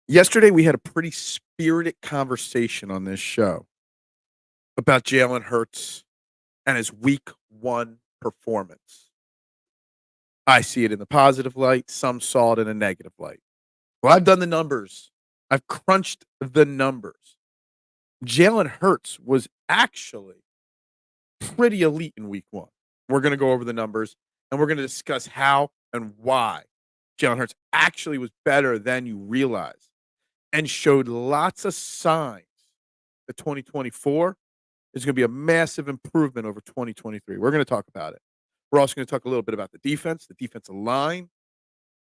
Yesterday, we had a pretty spirited conversation on this show about Jalen Hurts and his week one performance. I see it in the positive light. Some saw it in a negative light. Well, I've done the numbers. I've crunched the numbers. Jalen Hurts was actually pretty elite in week one. We're going to go over the numbers and we're going to discuss how and why Jalen Hurts actually was better than you realize and showed lots of signs that 2024 is going to be a massive improvement over 2023. We're going to talk about it. We're also going to talk a little bit about the defensive line,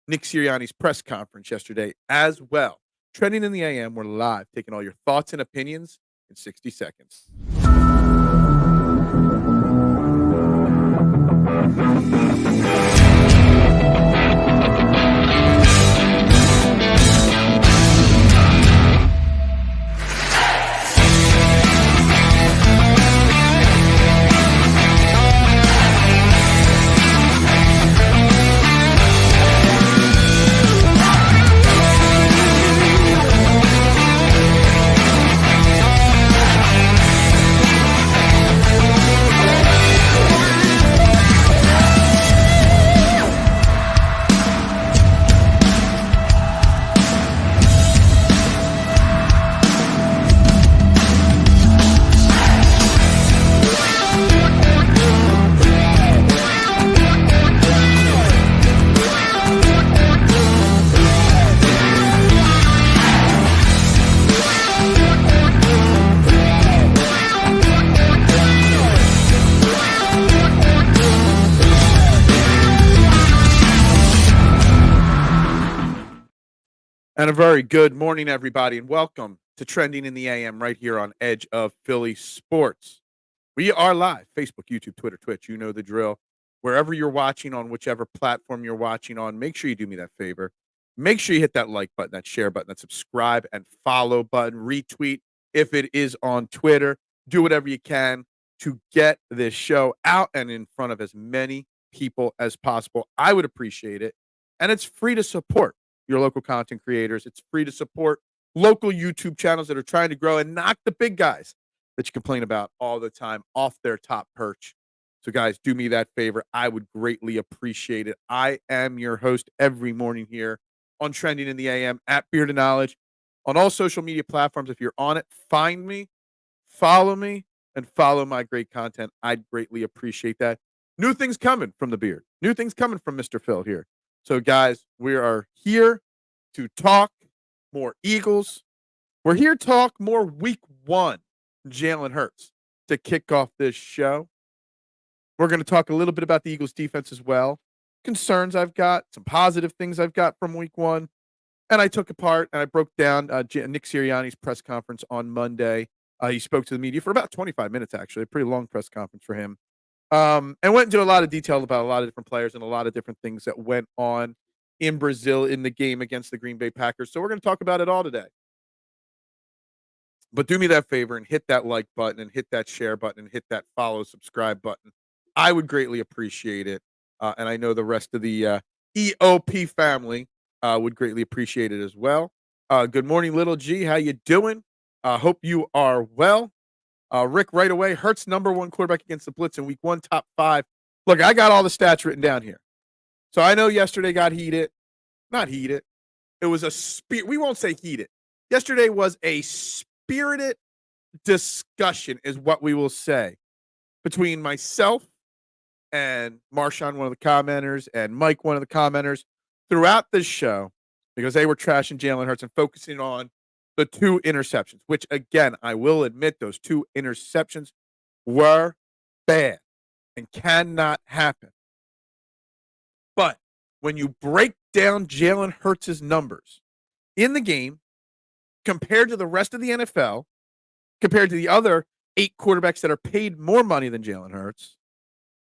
Nick Sirianni's press conference yesterday as well. Trending in the AM, we're live, taking all your thoughts and opinions in 60 seconds. And a very good morning, everybody, and welcome to Trending in the AM right here on Edge of Philly Sports. We are live, Facebook, YouTube, Twitter, Twitch. You know the drill. Wherever you're watching on, whichever platform you're watching on, make sure you do me that favor. Make sure you hit that like button, that share button, that subscribe and follow button, retweet if it is on Twitter. Do whatever you can to get this show out and in front of as many people as possible. I would appreciate it. And it's free to support your local content creators. It's free to support local YouTube channels that are trying to grow and knock the big guys that you complain about all the time off their top perch. So, guys, do me that favor. I would greatly appreciate it. I am your host every morning here on Trending in the AM at Beard of Knowledge on all social media platforms. If you're on it, find me, and follow my great content. I'd greatly appreciate that. New things coming from the Beard. New things coming from Mr. Phil here. So, guys, we are here to talk more Eagles. We're here to talk more week one Jalen Hurts to kick off this show. We're going to talk a little bit about the Eagles defense as well. Concerns I've got, some positive things I've got from week one. And I took apart and I broke down Nick Sirianni's press conference on Monday. He spoke to the media for about 25 minutes, actually, a pretty long press conference for him. And went into a lot of detail about a lot of different players and a lot of different things that went on in Brazil in the game against the Green Bay Packers. So we're going to talk about it all today. But do me that favor and hit that like button and hit that share button and hit that follow, subscribe button. I would greatly appreciate it. And I know the rest of the EOP family would greatly appreciate it as well. Good morning, Little G. How you doing? Hope you are well. Rick, right away, Hurts #1 quarterback against the blitz in week one, top 5. Look, I got all the stats written down here. So I know yesterday got heated. Not heated. It was we won't say heated. Yesterday was a spirited discussion is what we will say between myself and Marshawn, one of the commenters, and Mike, one of the commenters, throughout this show because they were trashing Jalen Hurts and focusing on the 2 interceptions, which, again, I will admit those 2 interceptions were bad and cannot happen. But when you break down Jalen Hurts' numbers in the game compared to the rest of the NFL, compared to the other 8 quarterbacks that are paid more money than Jalen Hurts,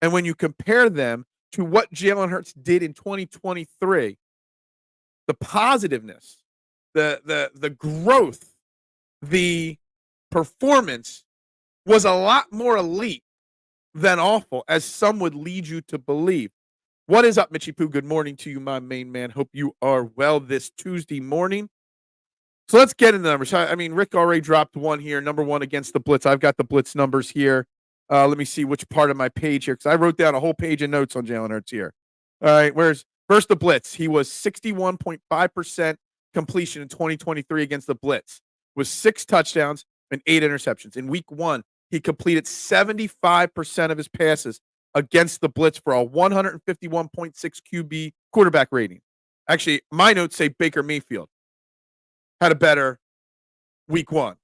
and when you compare them to what Jalen Hurts did in 2023, the positiveness, the growth, the performance was a lot more elite than awful, as some would lead you to believe. What is up, Mitchie Poo? Good morning to you, my main man. Hope you are well this Tuesday morning. So let's get into the numbers. I mean, Rick already dropped one here, number one against the blitz. I've got the blitz numbers here. Let me see which part of my page here, because I wrote down a whole page of notes on Jalen Hurts here. All right, where's first the blitz? He was 61.5% completion in 2023 against the blitz, with 6 touchdowns and 8 interceptions. In week 1, he completed 75% of his passes against the blitz for a 151.6 QB quarterback rating. Actually, my notes say Baker Mayfield had a better week 1.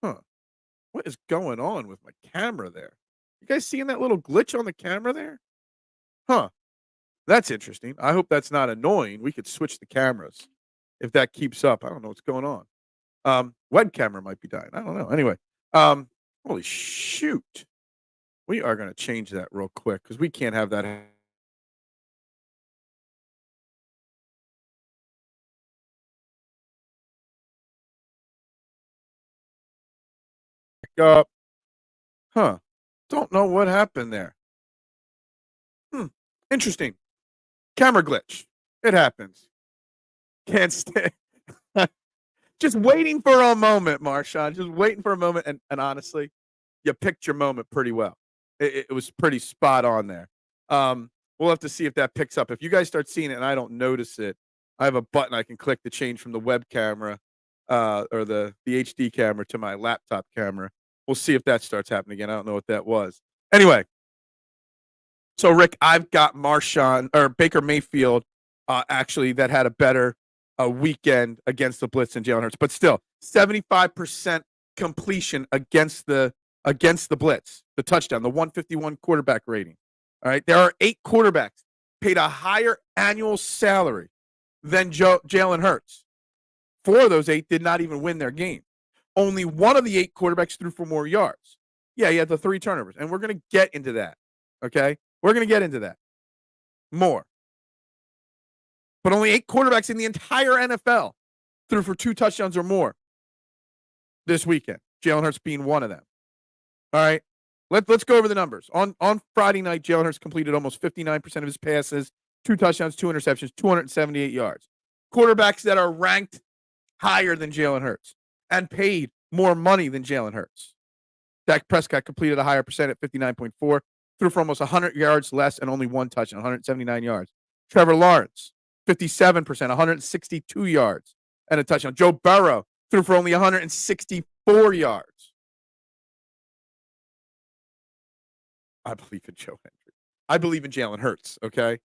Huh. What is going on with my camera there? You guys seeing that little glitch on the camera there? Huh. That's interesting. I hope that's not annoying. We could switch the cameras if that keeps up. I don't know what's going on. Web camera might be dying. I don't know. Anyway, holy shoot. We are going to change that real quick because we can't have that. Up. Huh. Don't know what happened there. Interesting. Camera glitch. It happens. Can't stay. Just waiting for a moment, Marshawn. Just waiting for a moment. And honestly, you picked your moment pretty well. It was pretty spot on there. We'll have to see if that picks up. If you guys start seeing it and I don't notice it, I have a button I can click to change from the web camera or the HD camera to my laptop camera. We'll see if that starts happening again. I don't know what that was. Anyway, so Rick, I've got Marshawn or Baker Mayfield actually that had a better weekend against the blitz than Jalen Hurts, but still 75% completion against the blitz, the touchdown, the 151 quarterback rating. All right, there are 8 quarterbacks paid a higher annual salary than Jalen Hurts. 4 of those 8 did not even win their game. Only one of the 8 quarterbacks threw for more yards. Yeah, he had the 3 turnovers, and we're going to get into that. Okay, we're going to get into that more. But only 8 quarterbacks in the entire NFL threw for 2 touchdowns or more this weekend. Jalen Hurts being one of them. All right, let's go over the numbers. On Friday night, Jalen Hurts completed almost 59% of his passes, 2 touchdowns, 2 interceptions, 278 yards. Quarterbacks that are ranked higher than Jalen Hurts and paid more money than Jalen Hurts. Dak Prescott completed a higher percent at 59.4, threw for almost 100 yards less and only 1 touchdown, 179 yards. Trevor Lawrence, 57%, 162 yards and a touchdown. Joe Burrow threw for only 164 yards. I believe in Joe Hendry. I believe in Jalen Hurts, okay?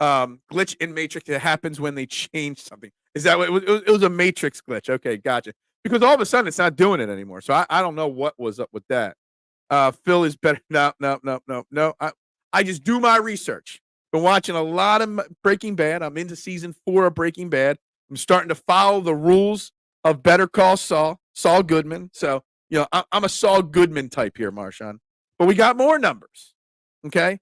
Glitch in Matrix, it happens when they change something. Is that what it was a Matrix glitch? Okay, gotcha. Because all of a sudden it's not doing it anymore. So I don't know what was up with that. Phil is better. No. I just do my research. Been watching a lot of Breaking Bad. I'm into season 4 of Breaking Bad. I'm starting to follow the rules of Better Call Saul Goodman. So, you know, I'm a Saul Goodman type here, Marshawn. But we got more numbers, okay?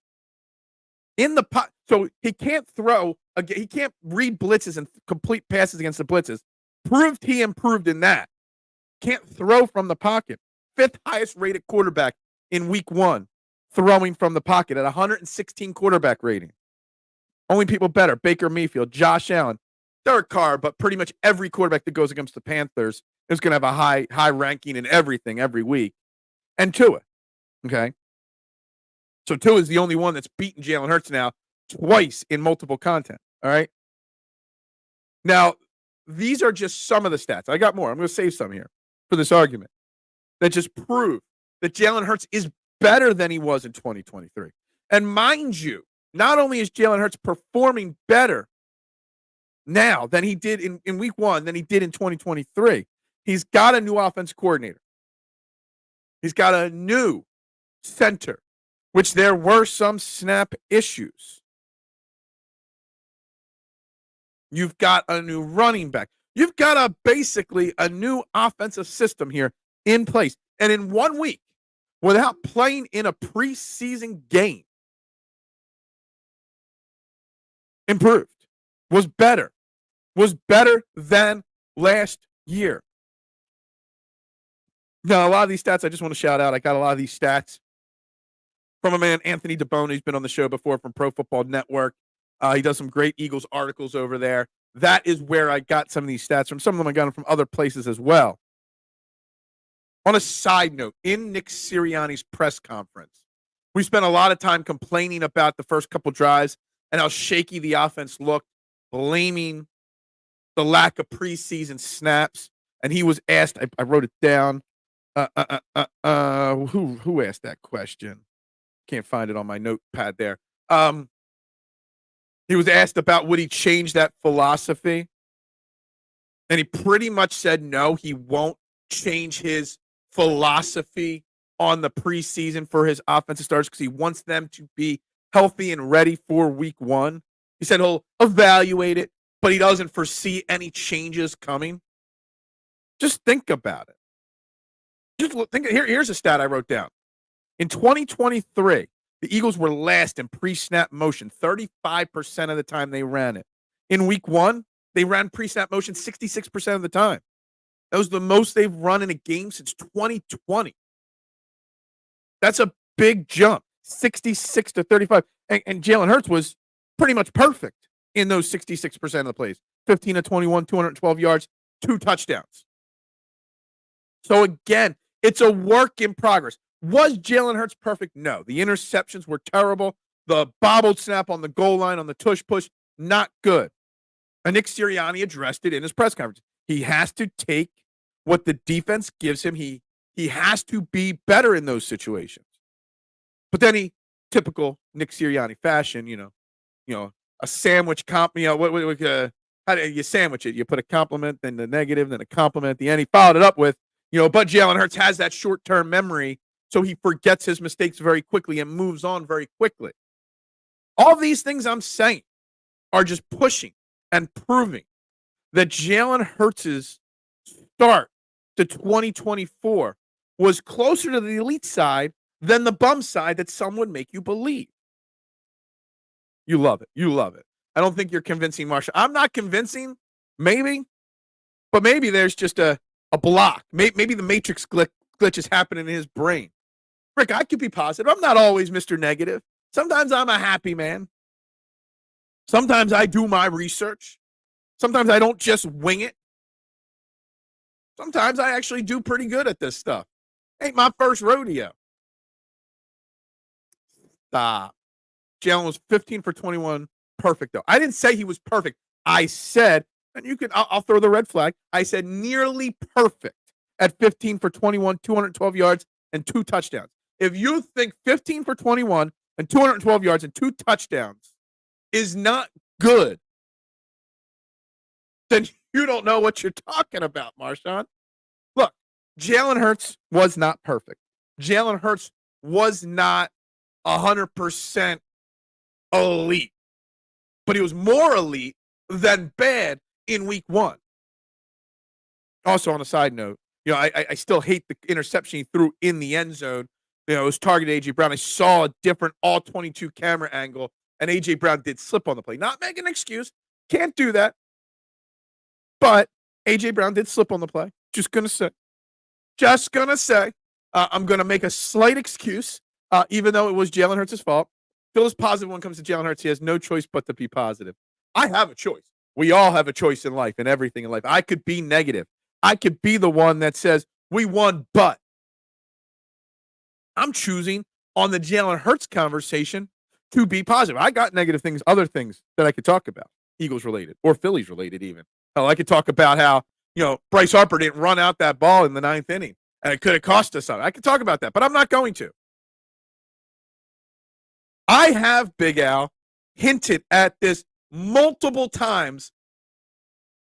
In the pot, so he can't throw, he can't read blitzes and complete passes against the blitzes. Proved he improved in that. Can't throw from the pocket. 5th highest rated quarterback in week 1, throwing from the pocket at 116 quarterback rating. Only people better, Baker Mayfield, Josh Allen, Derek Carr, but pretty much every quarterback that goes against the Panthers is going to have a high ranking in everything every week. And Tua. Okay. So Tua is the only one that's beaten Jalen Hurts now twice in multiple content. All right. Now, these are just some of the stats. I got more. I'm going to save some here for this argument that just prove that Jalen Hurts is better than he was in 2023. And mind you, not only is Jalen Hurts performing better now than he did in week 1 than he did in 2023, he's got a new offense coordinator. He's got a new center, which there were some snap issues. You've got a new running back. You've got basically a new offensive system here in place. And in 1 week, without playing in a preseason game, improved, was better than last year. Now, a lot of these stats I just want to shout out. I got a lot of these stats from a man, Anthony DeBone, who's been on the show before from Pro Football Network. He does some great Eagles articles over there. That is where I got some of these stats from. Some of them I got them from other places as well. On a side note, in Nick Sirianni's press conference, we spent a lot of time complaining about the first couple drives and how shaky the offense looked, blaming the lack of preseason snaps. And he was asked, I wrote it down. Who asked that question? Can't find it on my notepad there. He was asked about would he change that philosophy, and he pretty much said no, he won't change his philosophy on the preseason for his offensive starters because he wants them to be healthy and ready for week one. He said he'll evaluate it, but he doesn't foresee any changes coming. Just think about it. Here's a stat I wrote down. In 2023, the Eagles were last in pre-snap motion. 35% of the time they ran it. In week one, they ran pre-snap motion 66% of the time. That was the most they've run in a game since 2020. That's a big jump, 66 to 35. And Jalen Hurts was pretty much perfect in those 66% of the plays. 15 to 21, 212 yards, 2 touchdowns. So again, it's a work in progress. Was Jalen Hurts perfect? No. The interceptions were terrible. The bobbled snap on the goal line on the tush push, not good. And Nick Sirianni addressed it in his press conference. He has to take what the defense gives him. He has to be better in those situations. But then typical Nick Sirianni fashion, a sandwich how do you sandwich it? You put a compliment, then the negative, then a compliment at the end. He followed it up with, but Jalen Hurts has that short-term memory, so he forgets his mistakes very quickly and moves on very quickly. All these things I'm saying are just pushing and proving that Jalen Hurts' start to 2024 was closer to the elite side than the bum side that some would make you believe. You love it. You love it. I don't think you're convincing Marshall. I'm not convincing, maybe, but maybe there's just a block. Maybe the matrix glitch is happening in his brain. Rick, I could be positive. I'm not always Mr. Negative. Sometimes I'm a happy man. Sometimes I do my research. Sometimes I don't just wing it. Sometimes I actually do pretty good at this stuff. Ain't my first rodeo. Stop. Jalen was 15 for 21. Perfect, though. I didn't say he was perfect. I said, and I'll throw the red flag. I said nearly perfect at 15 for 21, 212 yards, and 2 touchdowns. If you think 15 for 21 and 212 yards and 2 touchdowns is not good, then you don't know what you're talking about, Marshawn. Look, Jalen Hurts was not perfect. Jalen Hurts was not 100% elite, but he was more elite than bad in week one. Also, on a side note, I still hate the interception he threw in the end zone. It was targeted A.J. Brown. I saw a different all 22 camera angle, and A.J. Brown did slip on the play. Not making an excuse. Can't do that. But A.J. Brown did slip on the play. Just going to say. I'm going to make a slight excuse, even though it was Jalen Hurts' fault. Phil is positive when it comes to Jalen Hurts. He has no choice but to be positive. I have a choice. We all have a choice in life and everything in life. I could be negative. I could be the one that says, we won, but. I'm choosing on the Jalen Hurts conversation to be positive. I got negative things, other things that I could talk about, Eagles related or Phillies related even. Hell, I could talk about how, Bryce Harper didn't run out that ball in the 9th inning and it could have cost us something. I could talk about that, but I'm not going to. I have, Big Al, hinted at this multiple times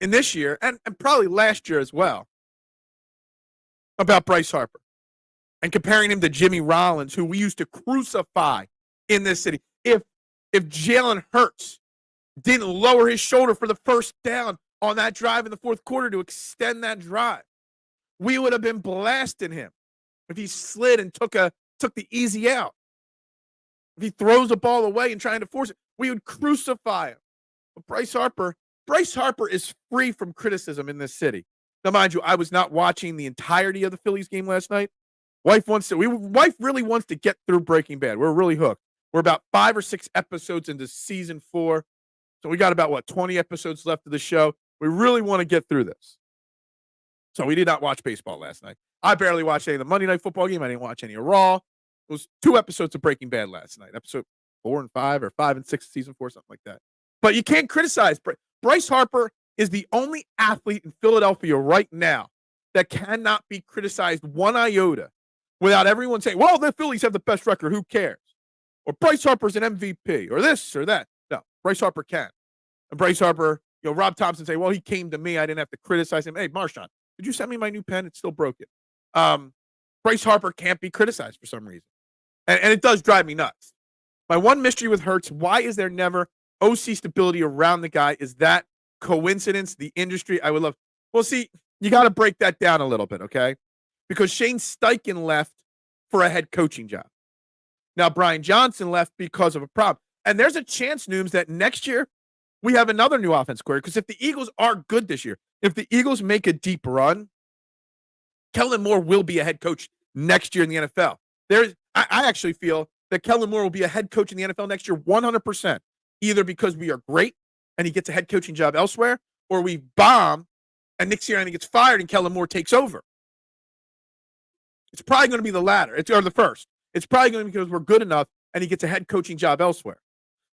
in this year and probably last year as well about Bryce Harper. And comparing him to Jimmy Rollins, who we used to crucify in this city. If Jalen Hurts didn't lower his shoulder for the first down on that drive in the fourth quarter to extend that drive, we would have been blasting him. If he slid and took the easy out. If he throws the ball away and trying to force it, we would crucify him. But Bryce Harper is free from criticism in this city. Now, mind you, I was not watching the entirety of the Phillies game last night. Wife really wants to get through Breaking Bad. We're really hooked. We're about 5 or 6 episodes into season 4. So we got about, 20 episodes left of the show. We really want to get through this. So we did not watch baseball last night. I barely watched any of the Monday Night Football game. I didn't watch any of Raw. It was 2 episodes of Breaking Bad last night. Episode 4 and 5 or 5 and 6 season 4, something like that. But you can't criticize. Bryce Harper is the only athlete in Philadelphia right now that cannot be criticized one iota without everyone saying, well, the Phillies have the best record. Who cares? Or Bryce Harper's an MVP or this or that. No, Bryce Harper can. And Bryce Harper, Rob Thompson say, well, he came to me. I didn't have to criticize him. Hey, Marshawn, did you send me my new pen? It's still broken. Bryce Harper can't be criticized for some reason. And it does drive me nuts. My one mystery with Hurts, why is there never OC stability around the guy? Is that coincidence? The industry? I would love. Well, see, you got to break that down a little bit, okay? Because Shane Steichen left for a head coaching job. Now, Brian Johnson left because of a problem. And there's a chance, Nooms, that next year we have another new offense coordinator. Because if the Eagles are good this year, if the Eagles make a deep run, Kellen Moore will be a head coach next year in the NFL. I actually feel that Kellen Moore will be a head coach in the NFL next year 100%, either because we are great and he gets a head coaching job elsewhere, or we bomb and Nick Sirianni gets fired and Kellen Moore takes over. It's probably going to be the latter, or the first. It's probably going to be because we're good enough and he gets a head coaching job elsewhere.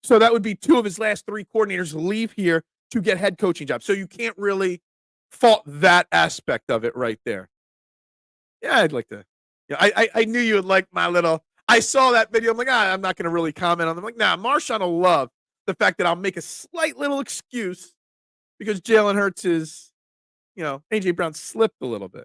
So that would be 2 of his last 3 coordinators leave here to get head coaching jobs. So you can't really fault that aspect of it right there. Yeah, I'd like to. Yeah, I knew you would like my little. I saw that video. I'm like, I'm not going to really comment on them. I'm like, nah, Marshawn will love the fact that I'll make a slight little excuse because Jalen Hurts is, A.J. Brown slipped a little bit.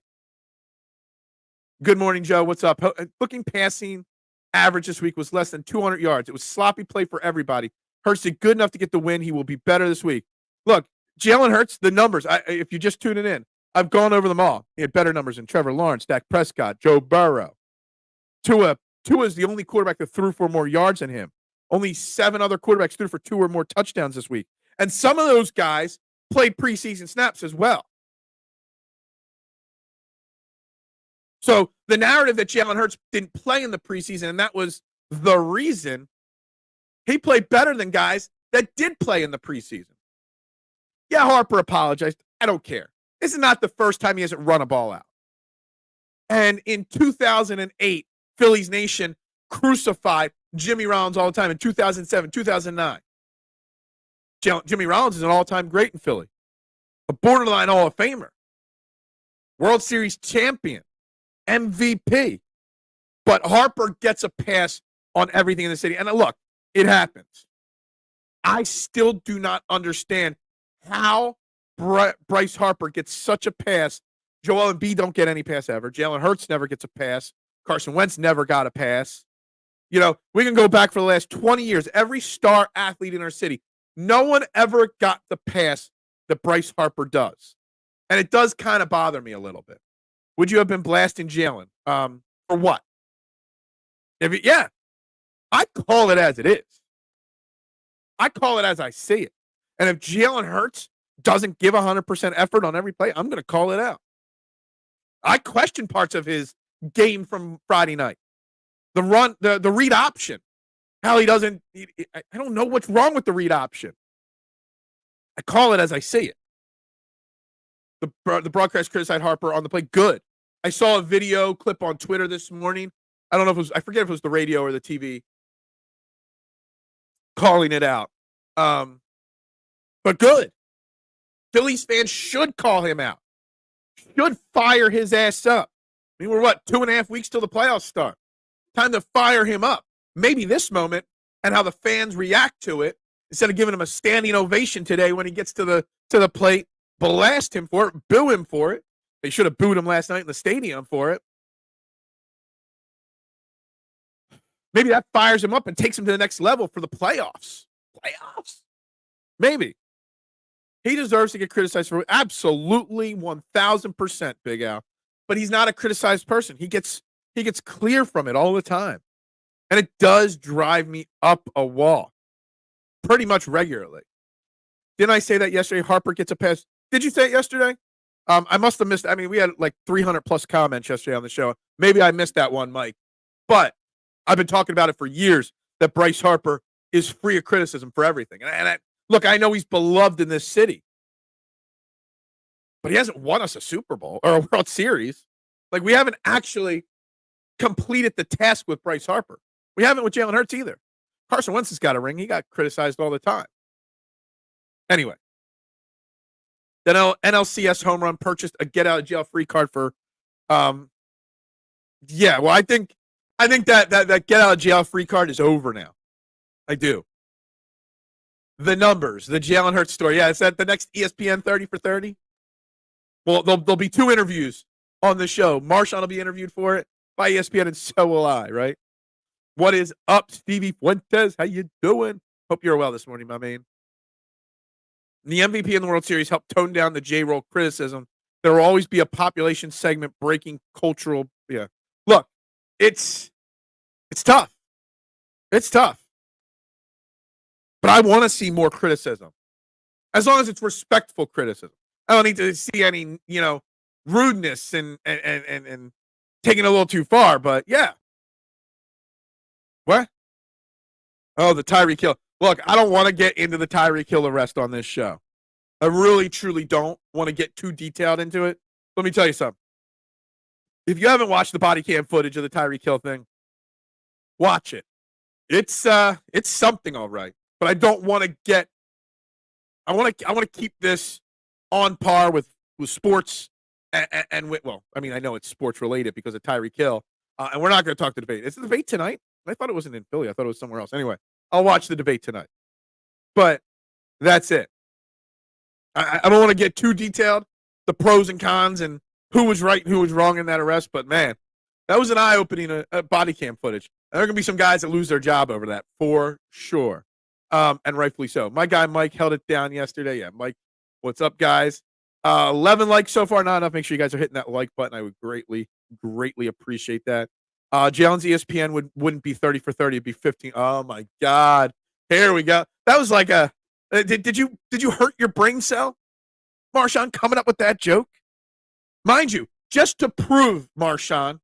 Good morning, Joe. What's up? Looking passing average this week was less than 200 yards. It was sloppy play for everybody. Hurts did good enough to get the win. He will be better this week. Look, Jalen Hurts, the numbers, if you just tune it in, I've gone over them all. He had better numbers than Trevor Lawrence, Dak Prescott, Joe Burrow. Tua is the only quarterback that threw for more yards than him. Only 7 other quarterbacks threw for 2 or more touchdowns this week. And some of those guys played preseason snaps as well. So the narrative that Jalen Hurts didn't play in the preseason, and that was the reason, he played better than guys that did play in the preseason. Yeah, Harper apologized. I don't care. This is not the first time he hasn't run a ball out. And in 2008, Phillies Nation crucified Jimmy Rollins all the time. In 2007, 2009. Jimmy Rollins is an all-time great in Philly. A borderline Hall of Famer. World Series champion. MVP. But Harper gets a pass on everything in the city. And look, it happens. I still do not understand how Bryce Harper gets such a pass. Joel Embiid don't get any pass ever. Jalen Hurts never gets a pass. Carson Wentz never got a pass. We can go back for the last 20 years. Every star athlete in our city, no one ever got the pass that Bryce Harper does. And it does kind of bother me a little bit. Would you have been blasting Jalen? For what? Yeah. I call it as it is. I call it as I see it. And if Jalen Hurts doesn't give 100% effort on every play, I'm going to call it out. I question parts of his game from Friday night. The run, the read option. How he doesn't, I don't know what's wrong with the read option. I call it as I see it. The broadcast criticized Harper on the play. Good. I saw a video clip on Twitter this morning. I don't know if it was, I forget if it was the radio or the TV calling it out. But good. Phillies fans should call him out. Should fire his ass up. I mean, we're 2.5 weeks till the playoffs start. Time to fire him up. Maybe this moment and how the fans react to it, instead of giving him a standing ovation today when he gets to the plate, blast him for it, boo him for it. They should have booed him last night in the stadium for it. Maybe that fires him up and takes him to the next level for the playoffs. Maybe. He deserves to get criticized for it. Absolutely 1,000%, Big Al. But he's not a criticized person. He gets clear from it all the time. And it does drive me up a wall pretty much regularly. Didn't I say that yesterday? Harper gets a pass. Did you say it yesterday? I must have missed. I mean, we had like 300 plus comments yesterday on the show. Maybe I missed that one, Mike. But I've been talking about it for years that Bryce Harper is free of criticism for everything. And Look, I know he's beloved in this city, but he hasn't won us a Super Bowl or a World Series. Like, we haven't actually completed the task with Bryce Harper. We haven't with Jalen Hurts either. Carson Wentz has got a ring. He got criticized all the time. Anyway, then NLCS home run purchased a get out of jail free card for, yeah. Well, I think that get out of jail free card is over now. I do. The numbers, the Jalen Hurts story. Yeah, is that the next ESPN 30 for 30? Well, there'll be 2 interviews on the show. Marshawn will be interviewed for it by ESPN, and so will I, right? What is up, Stevie Fuentes? How you doing? Hope you're well this morning, my man. The MVP in the World Series helped tone down the J-roll criticism. There will always be a population segment breaking cultural. Yeah, look, it's tough. It's tough. But I want to see more criticism, as long as it's respectful criticism. I don't need to see any, rudeness and taking it a little too far. But yeah, what? Oh, the Tyreek Hill. Look, I don't want to get into the Tyreek Hill arrest on this show. I really, truly don't want to get too detailed into it. Let me tell you something. If you haven't watched the body cam footage of the Tyreek Hill thing, watch it. It's something, all right. But I don't want to get. I want to keep this on par with sports and with, well, I mean, I know it's sports related because of Tyreek Hill, and we're not going to talk the debate. It's the debate tonight. I thought it wasn't in Philly. I thought it was somewhere else. Anyway, I'll watch the debate tonight. But that's it. I don't want to get too detailed, the pros and cons and who was right and who was wrong in that arrest. But, man, that was an eye-opening body cam footage. And there are going to be some guys that lose their job over that, for sure, and rightfully so. My guy Mike held it down yesterday. Yeah, Mike, what's up, guys? 11 likes so far, not enough. Make sure you guys are hitting that like button. I would greatly, greatly appreciate that. Jalen's ESPN wouldn't be 30 for 30. It'd be 15. Oh, my God. Here we go. That was like a did you hurt your brain cell, Marshawn, coming up with that joke? Mind you, just to prove, Marshawn,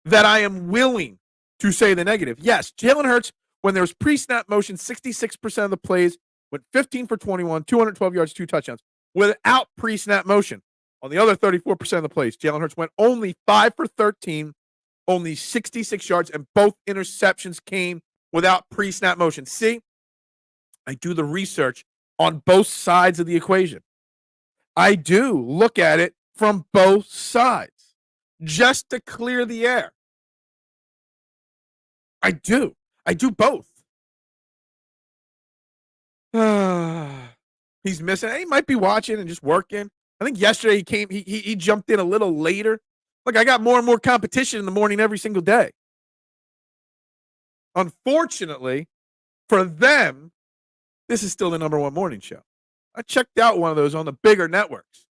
that I am willing to say the negative. Yes, Jalen Hurts, when there's pre-snap motion, 66% of the plays went 15 for 21, 212 yards, 2 touchdowns. Without pre-snap motion, on the other 34% of the plays, Jalen Hurts went only 5 for 13, only 66 yards, and both interceptions came without pre-snap motion. See, I do the research on both sides of the equation. I do look at it from both sides just to clear the air. I do both. He's missing. He might be watching and just working. I think yesterday he jumped in a little later. Look, I got more and more competition in the morning every single day. Unfortunately for them, this is still the number one morning show. I checked out one of those on the bigger networks.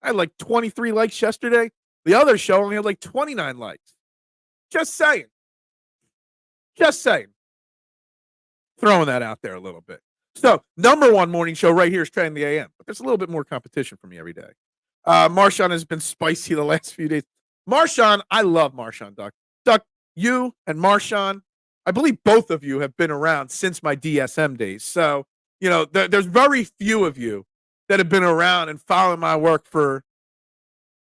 I had like 23 likes yesterday. The other show only had like 29 likes. Just saying. Throwing that out there a little bit. So, number one morning show right here is Trending the AM. But there's a little bit more competition for me every day. Marshawn has been spicy the last few days. Marshawn, I love Marshawn, Duck. Duck, you and Marshawn, I believe both of you have been around since my DSM days. So, there's very few of you that have been around and following my work for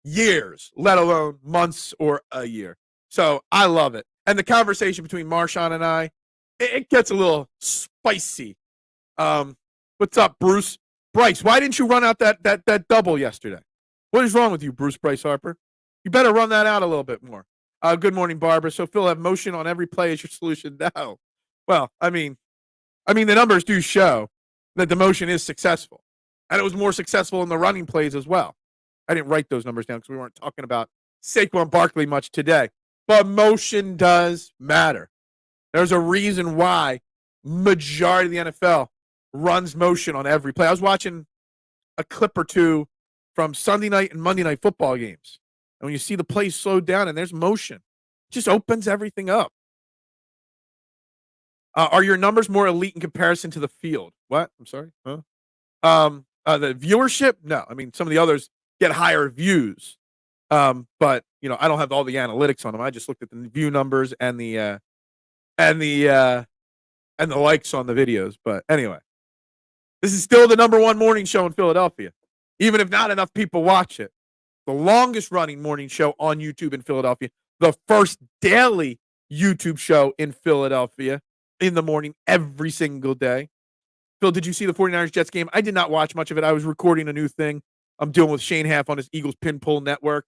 years, let alone months or a year. So I love it. And the conversation between Marshawn and I, it gets a little spicy. What's up, Bruce? Bryce, why didn't you run out that double yesterday? What is wrong with you, Bruce Bryce Harper? You better run that out a little bit more. Good morning, Barbara. So Phil, have motion on every play is your solution? No. Well, I mean, the numbers do show that the motion is successful. And it was more successful in the running plays as well. I didn't write those numbers down because we weren't talking about Saquon Barkley much today. But motion does matter. There's a reason why majority of the NFL runs motion on every play. I was watching a clip or two from Sunday night and Monday night football games. And when you see the plays slowed down and there's motion, it just opens everything up. Are your numbers more elite in comparison to the field? What? I'm sorry? Huh? The viewership? No. I mean, some of the others get higher views. But, I don't have all the analytics on them. I just looked at the view numbers and the likes on the videos. But anyway, This is still the number one morning show in Philadelphia, even if not enough people watch it. The longest running morning show on YouTube in Philadelphia, the first daily YouTube show in Philadelphia in the morning every single day. Phil, did you see the 49ers Jets game? I did not watch much of it. I was recording a new thing I'm doing with Shane Half on his Eagles Pin Pull Network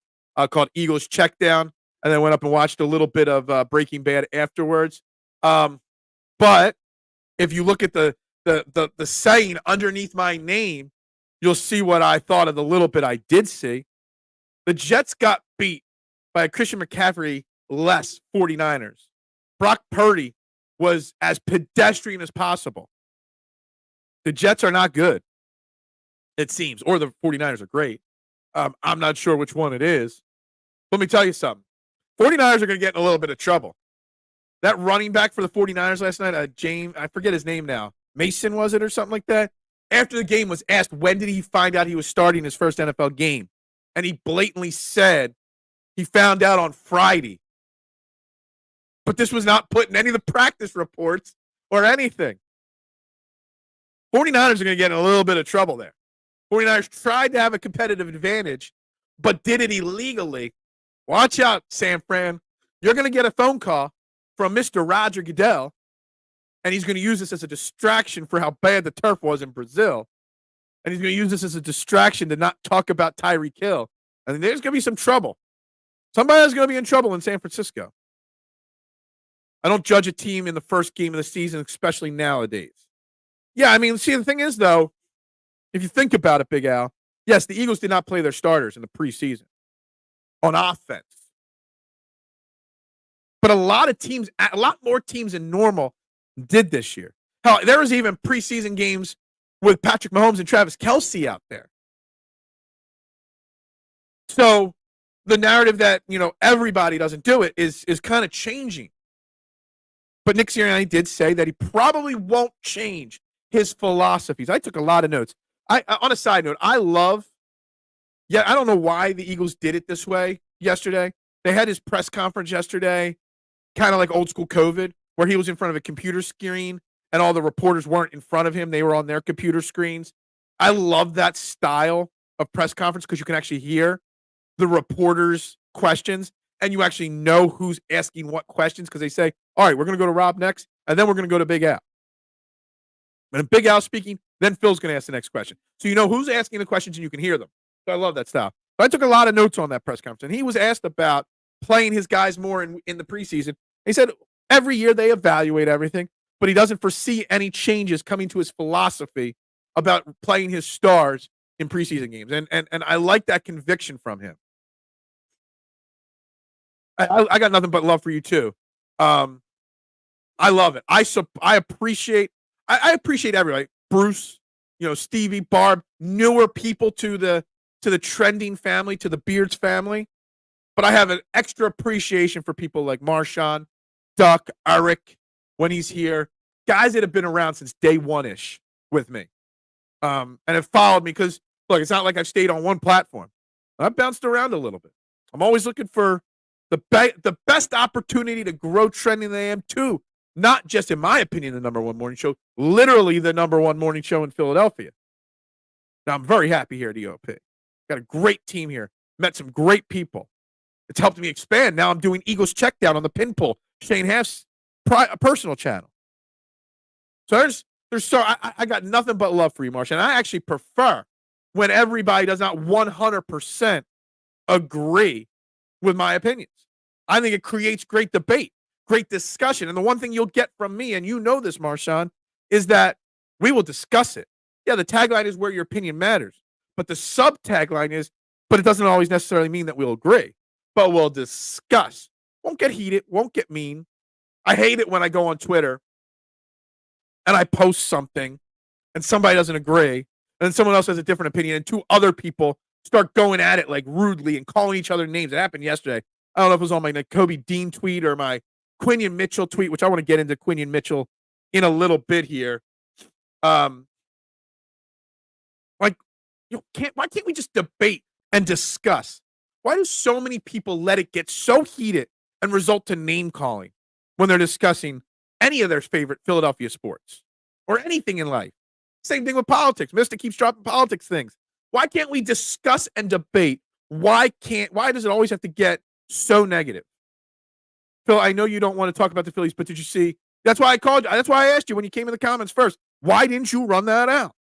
called Eagles Checkdown, and then went up and watched a little bit of Breaking Bad afterwards. But if you look at the saying underneath my name, you'll see what I thought of the little bit I did see. The Jets got beat by a Christian McCaffrey-less 49ers. Brock Purdy was as pedestrian as possible. The Jets are not good, it seems, or the 49ers are great. I'm not sure which one it is. Let me tell you something. 49ers are going to get in a little bit of trouble. That running back for the 49ers last night, James, I forget his name now. Mason, was it, or something like that? After the game was asked, when did he find out he was starting his first NFL game? And he blatantly said he found out on Friday. But this was not put in any of the practice reports or anything. 49ers are going to get in a little bit of trouble there. 49ers tried to have a competitive advantage, but did it illegally. Watch out, San Fran. You're going to get a phone call from Mr. Roger Goodell, and he's going to use this as a distraction for how bad the turf was in Brazil. And he's going to use this as a distraction to not talk about Tyreek Hill. And there's going to be some trouble. Somebody's going to be in trouble in San Francisco. I don't judge a team in the first game of the season, especially nowadays. Yeah, I mean, see, the thing is, though, if you think about it, Big Al, yes, the Eagles did not play their starters in the preseason on offense. But a lot more teams than normal did this year. Hell, there was even preseason games with Patrick Mahomes and Travis Kelce out there. So the narrative that, everybody doesn't do it is kind of changing. But Nick Sirianni did say that he probably won't change his philosophies. I took a lot of notes. On a side note, I don't know why the Eagles did it this way yesterday. They had his press conference yesterday, kind of like old school COVID, where he was in front of a computer screen and all the reporters weren't in front of him. They were on their computer screens. I love that style of press conference because you can actually hear the reporters' questions and you actually know who's asking what questions because they say, all right, we're going to go to Rob next, and then we're going to go to Big Al. When Big Al's speaking, then Phil's going to ask the next question. So you know who's asking the questions and you can hear them. So I love that style. But I took a lot of notes on that press conference, and he was asked about playing his guys more in the preseason. He said every year they evaluate everything, but he doesn't foresee any changes coming to his philosophy about playing his stars in preseason games. And I like that conviction from him. I got nothing but love for you too. I love it. I appreciate everybody. Bruce, Stevie, Barb, newer people to the trending family, to the Beards family. But I have an extra appreciation for people like Marshawn, Duck, Eric, when he's here. Guys that have been around since day one-ish with me. And have followed me because, look, it's not like I've stayed on one platform. I've bounced around a little bit. I'm always looking for the best opportunity to grow trending than I am too. Not just, in my opinion, the number one morning show, literally the number one morning show in Philadelphia. Now, I'm very happy here at EOP. Got a great team here. Met some great people. It's helped me expand. Now I'm doing Eagles Checkdown on the Pin Pull, Shane Half's personal channel. So I got nothing but love for you, Marsha. And I actually prefer when everybody does not 100% agree with my opinions. I think it creates great debate, great discussion. And the one thing you'll get from me, and you know this, Marshawn, is that we will discuss it. Yeah, the tagline is where your opinion matters. But the sub-tagline is, but it doesn't always necessarily mean that we'll agree. But we'll discuss. Won't get heated, won't get mean. I hate it when I go on Twitter and I post something and somebody doesn't agree, and then someone else has a different opinion, and two other people start going at it like rudely and calling each other names. It happened yesterday. I don't know if it was on my Nakobe Dean tweet or my Quinyon Mitchell tweet, which I want to get into Quinyon Mitchell in a little bit here. Why can't we just debate and discuss? Why do so many people let it get so heated and result to name calling when they're discussing any of their favorite Philadelphia sports or anything in life? Same thing with politics. Mister keeps dropping politics things. Why can't we discuss and debate? Why does it always have to get so negative? Phil, I know you don't want to talk about the Phillies, but did you see? That's why I called you. That's why I asked you when you came in the comments first. Why didn't you run that out?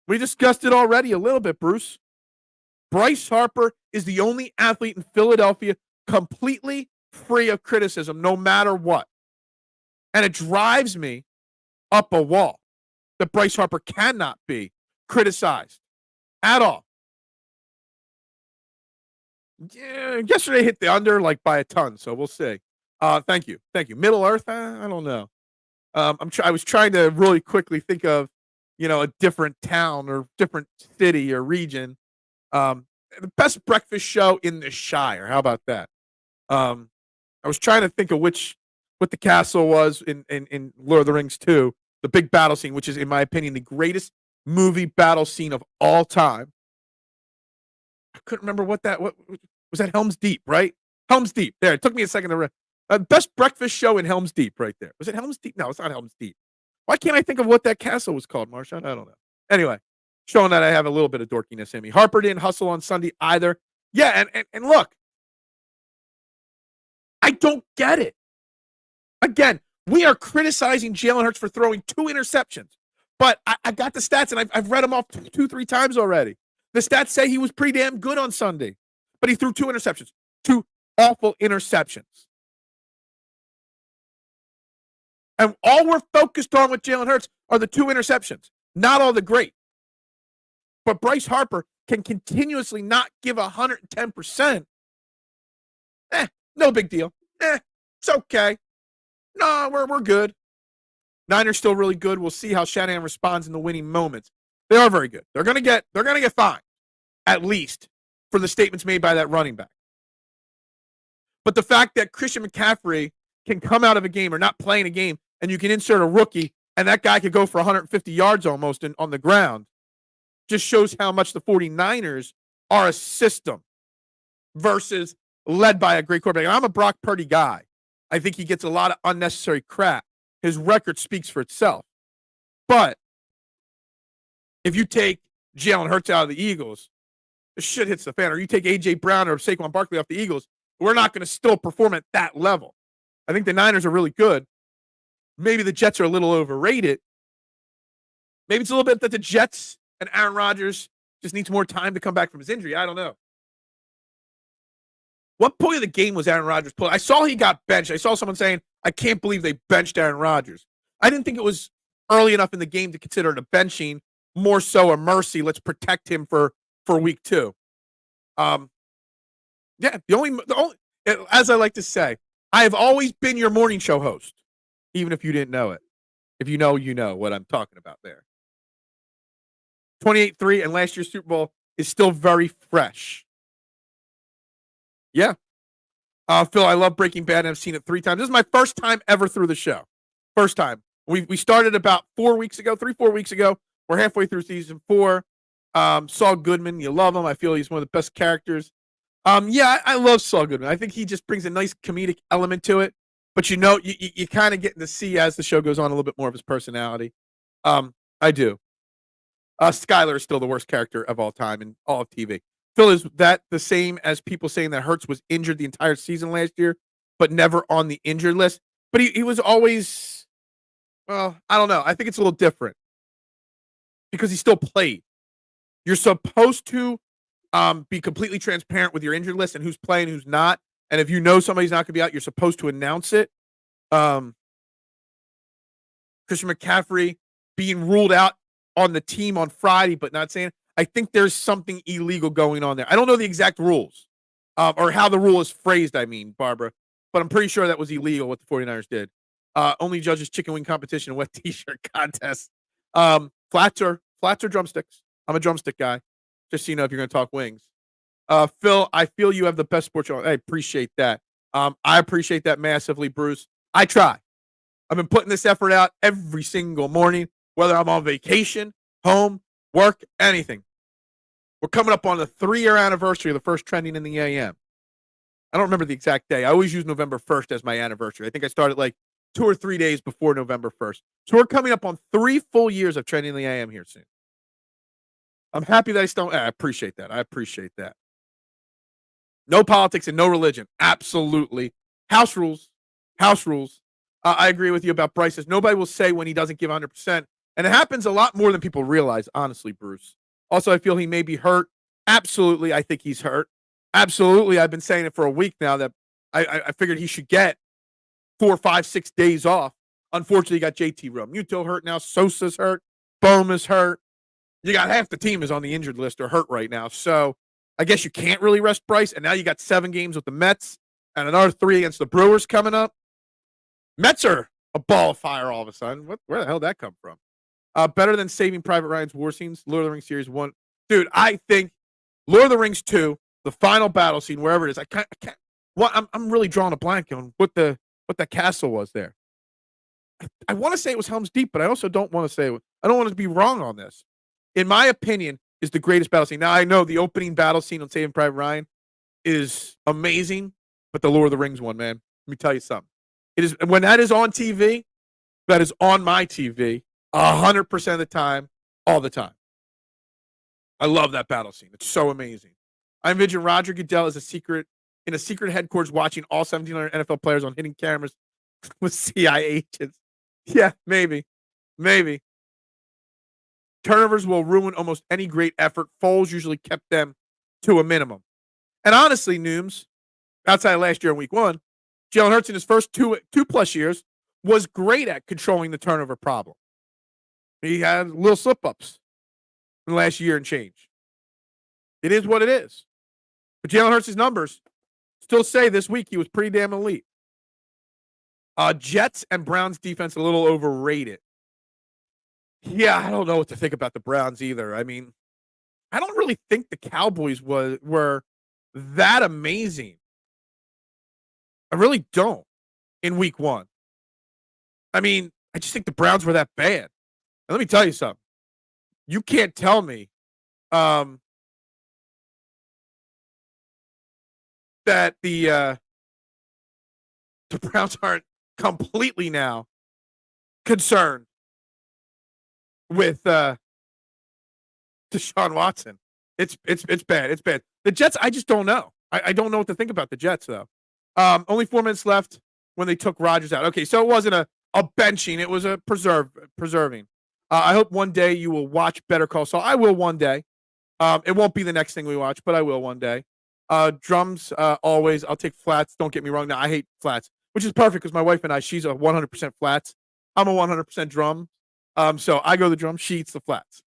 We discussed it already a little bit, Bruce. Bryce Harper is the only athlete in Philadelphia completely free of criticism, no matter what. And it drives me up a wall that Bryce Harper cannot be criticized at all. Yeah, yesterday hit the under like by a ton, so we'll see. Thank you. Middle Earth, I don't know. I was trying to really quickly think of, a different town or different city or region. The best breakfast show in the Shire. How about that? I was trying to think of what the castle was in Lord of the Rings 2, the big battle scene, which is, in my opinion, the greatest movie battle scene of all time. I couldn't remember what was that. Helm's Deep, right? Helm's Deep. There, it took me a second to best breakfast show in Helm's Deep, right there. Was it Helm's Deep? No, it's not Helm's Deep. Why can't I think of what that castle was called, Marshawn? I don't know. Anyway, showing that I have a little bit of dorkiness in me. Harper didn't hustle on Sunday either. Yeah, and look, I don't get it. Again, we are criticizing Jalen Hurts for throwing 2 interceptions, but I got the stats, and I've read them off 2-3 times already. The stats say he was pretty damn good on Sunday, but he threw 2 interceptions, 2 awful interceptions. And all we're focused on with Jalen Hurts are the 2 interceptions, not all the great. But Bryce Harper can continuously not give 110%. No big deal. It's okay. No, we're good. Niners still really good. We'll see how Shanahan responds in the winning moments. They are very good. They're gonna get fined, at least, for the statements made by that running back. But the fact that Christian McCaffrey can come out of a game or not play in a game, and you can insert a rookie, and that guy could go for 150 yards almost on the ground, just shows how much the 49ers are a system versus led by a great quarterback. And I'm a Brock Purdy guy. I think he gets a lot of unnecessary crap. His record speaks for itself. But if you take Jalen Hurts out of the Eagles, the shit hits the fan. Or you take A.J. Brown or Saquon Barkley off the Eagles, we're not going to still perform at that level. I think the Niners are really good. Maybe the Jets are a little overrated. Maybe it's a little bit that the Jets and Aaron Rodgers just needs more time to come back from his injury. I don't know. What point of the game was Aaron Rodgers pulled? I saw he got benched. I saw someone saying, I can't believe they benched Aaron Rodgers. I didn't think it was early enough in the game to consider it a benching, more so a mercy. Let's protect him for week 2. The only, as I like to say, I have always been your morning show host, even if you didn't know it. If you know what I'm talking about there. 28-3 and last year's Super Bowl is still very fresh. Yeah. Phil, I love Breaking Bad, and I've seen it 3 times. This is my first time ever through the show. First time. We started about 4 weeks ago, 3-4 weeks ago. We're halfway through season 4. Saul Goodman, you love him. I feel he's one of the best characters. I love Saul Goodman. I think he just brings a nice comedic element to it. But you kind of getting to see as the show goes on a little bit more of his personality. I do. Skyler is still the worst character of all time in all of TV. Phil, is that the same as people saying that Hurts was injured the entire season last year, but never on the injured list? But he was always, well, I don't know. I think it's a little different because he still played. You're supposed to be completely transparent with your injured list and who's playing, who's not. And if you know somebody's not going to be out, you're supposed to announce it. Christian McCaffrey being ruled out on the team on Friday, but not saying. I think there's something illegal going on there. I don't know the exact rules or how the rule is phrased, Barbara, but I'm pretty sure that was illegal what the 49ers did. Only judges chicken wing competition and wet t-shirt contest. Flats or drumsticks. I'm a drumstick guy, just so you know if you're going to talk wings. Phil, I feel you have the best sports show. I appreciate that. I appreciate that massively, Bruce. I try. I've been putting this effort out every single morning, whether I'm on vacation, home, work, anything. We're coming up on the 3-year anniversary of the first Trending in the AM. I don't remember the exact day. I always use November 1st as my anniversary. I think I started like 2 or 3 days before November 1st. So we're coming up on 3 full years of trending the AM here soon. I'm happy that I appreciate that. I appreciate that. No politics and no religion. Absolutely. House rules. House rules. I agree with you about Bryce's. Nobody will say when he doesn't give 100%. And it happens a lot more than people realize, honestly, Bruce. Also, I feel he may be hurt. Absolutely, I think he's hurt. Absolutely, I've been saying it for a week now that I figured he should get 4, 5, 6 days off. Unfortunately, you got JT Realmuto hurt now. Sosa's hurt. Bohm is hurt. You got half the team is on the injured list or hurt right now. So I guess you can't really rest Bryce. And now you got 7 games with the Mets and another 3 against the Brewers coming up. Mets are a ball of fire all of a sudden. Where the hell did that come from? Better than Saving Private Ryan's War Scenes, Lord of the Rings Series 1. Dude, I think Lord of the Rings 2, the final battle scene, wherever it is, I can't I'm really drawing a blank on what that castle was there. I want to say it was Helm's Deep, but I also don't want to say it. I don't want to be wrong on this. In my opinion, is the greatest battle scene. Now, I know the opening battle scene on Saving Private Ryan is amazing, but the Lord of the Rings one, man, let me tell you something. It is when that is on TV, that is on my TV 100% of the time, all the time. I love that battle scene. It's so amazing. I envision Roger Goodell as in a secret headquarters watching all 1,700 NFL players on hidden cameras with CIA agents. Yeah, maybe. Turnovers will ruin almost any great effort. Foles usually kept them to a minimum. And honestly, Nooms, outside of last year in week 1, Jalen Hurts in his first two plus years was great at controlling the turnover problem. He had little slip-ups in the last year and change. It is what it is. But Jalen Hurts' numbers still say this week he was pretty damn elite. Jets and Browns defense a little overrated. Yeah, I don't know what to think about the Browns either. I mean, I don't really think the Cowboys were that amazing. I really don't in week 1. I mean, I just think the Browns were that bad. And let me tell you something. You can't tell me that the Browns aren't completely now concerned with Deshaun Watson. It's bad. It's bad. The Jets, I just don't know. I don't know what to think about the Jets, though. Only 4 minutes left when they took Rodgers out. Okay, so it wasn't a benching. It was a preserving. I hope one day you will watch Better Call Saul. I will one day. It won't be the next thing we watch, but I will one day. Drums, always. I'll take flats. Don't get me wrong. Now, I hate flats, which is perfect because my wife and I, she's a 100% flats. I'm a 100% drum. So I go the drum. She eats the flats.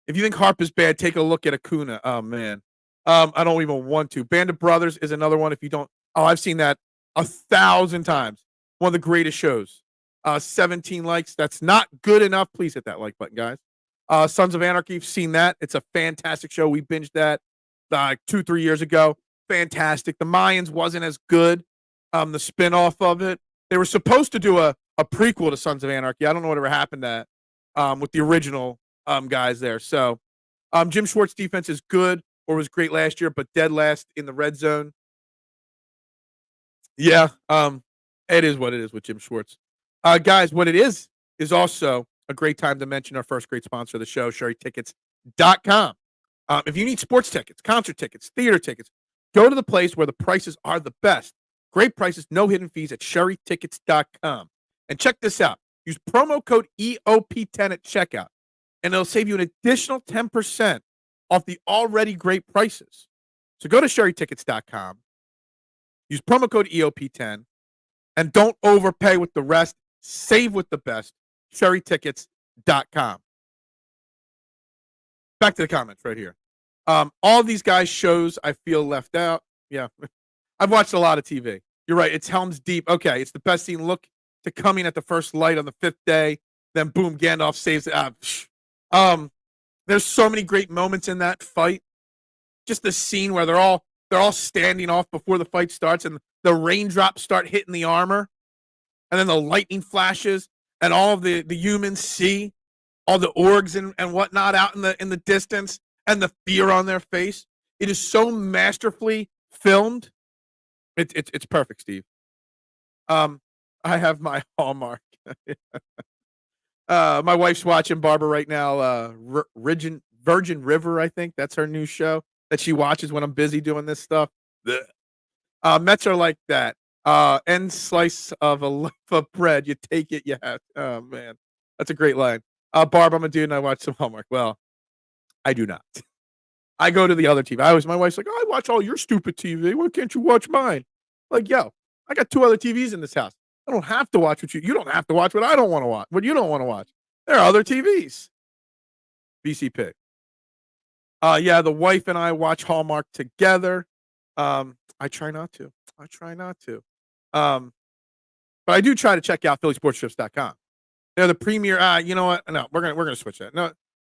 If you think Harp is bad, take a look at Acuna. Oh, man. I don't even want to. Band of Brothers is another one. If you don't, I've seen that 1,000 times. One of the greatest shows. 17 likes. That's not good enough. Please hit that like button, guys. Sons of Anarchy, you've seen that. It's a fantastic show. We binged that 2-3 years ago. Fantastic. The Mayans wasn't as good. The spinoff of it. They were supposed to do a prequel to Sons of Anarchy. I don't know whatever happened to that with the original guys there. So Jim Schwartz's defense is good or was great last year, but dead last in the red zone. Yeah, it is what it is with Jim Schwartz. Guys, what it is also a great time to mention our first great sponsor of the show, SherryTickets.com. If you need sports tickets, concert tickets, theater tickets, go to the place where the prices are the best. Great prices, no hidden fees at SherryTickets.com. And check this out. Use promo code EOP10 at checkout, and it'll save you an additional 10% off the already great prices. So go to SherryTickets.com. Use promo code EOP10, and don't overpay with the rest. Save with the best. SherryTickets.com. Back to the comments right here. All these guys' shows I feel left out. Yeah. I've watched a lot of TV. You're right. It's Helm's Deep. Okay. It's the best scene. Look to coming at the first light on the 5th day. Then boom, Gandalf saves it. There's so many great moments in that fight. Just the scene where they're all standing off before the fight starts and the raindrops start hitting the armor. And then the lightning flashes and all of the humans see all the orgs and whatnot out in the distance and the fear on their face. It is so masterfully filmed. It's perfect, Steve. I have my Hallmark. My wife's watching Barbara right now. Virgin River, I think that's her new show that she watches when I'm busy doing this stuff. Blech. Mets are like that. End slice of a loaf of bread. You take it, you have. Oh man, that's a great line. Barb, I'm a dude and I watch some Hallmark. Well, I do not. I go to the other TV. My wife's like, oh, I watch all your stupid TV. Why can't you watch mine? Like, yo, I got 2 other TVs in this house. I don't have to watch what you don't have to watch what I don't want to watch, what you don't want to watch. There are other TVs. BCP. Yeah, the wife and I watch Hallmark together. I try not to. But I do try to check out phillysportstrips.com. They're the premier. You know what? No, we're gonna switch that.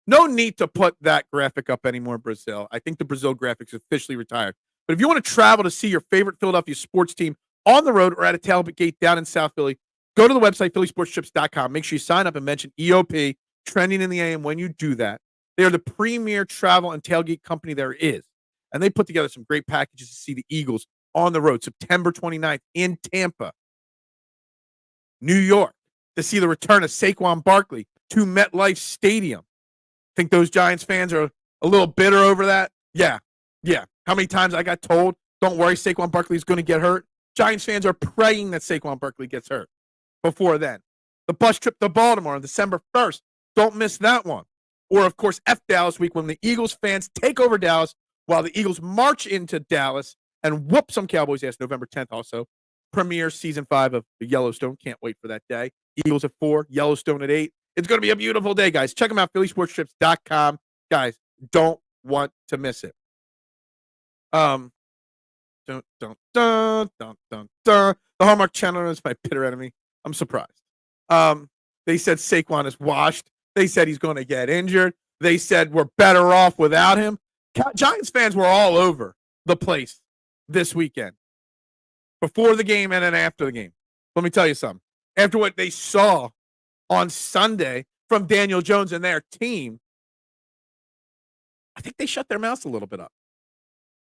No need to put that graphic up anymore, Brazil. I think the Brazil graphics officially retired. But if you want to travel to see your favorite Philadelphia sports team on the road or at a tailgate down in South Philly, go to the website, phillysportstrips.com. Make sure you sign up and mention EOP, trending in the AM when you do that. They are the premier travel and tailgate company there is. And they put together some great packages to see the Eagles on the road, September 29th in Tampa, New York, to see the return of Saquon Barkley to MetLife Stadium. Think those Giants fans are a little bitter over that? Yeah. How many times I got told, don't worry, Saquon Barkley is going to get hurt? Giants fans are praying that Saquon Barkley gets hurt before then. The bus trip to Baltimore on December 1st. Don't miss that one. Or, of course, Dallas week when the Eagles fans take over Dallas while the Eagles march into Dallas and whoop some Cowboys ass November 10th also. Premiere season 5 of Yellowstone. Can't wait for that day. Eagles at 4, Yellowstone at 8. It's going to be a beautiful day, guys. Check them out, phillysportstrips.com. Guys, don't want to miss it. The Hallmark Channel is my bitter enemy. I'm surprised. They said Saquon is washed. They said he's going to get injured. They said we're better off without him. Giants fans were all over the place this weekend, before the game and then after the game. Let me tell you something. After what they saw on Sunday from Daniel Jones and their team, I think they shut their mouths a little bit up.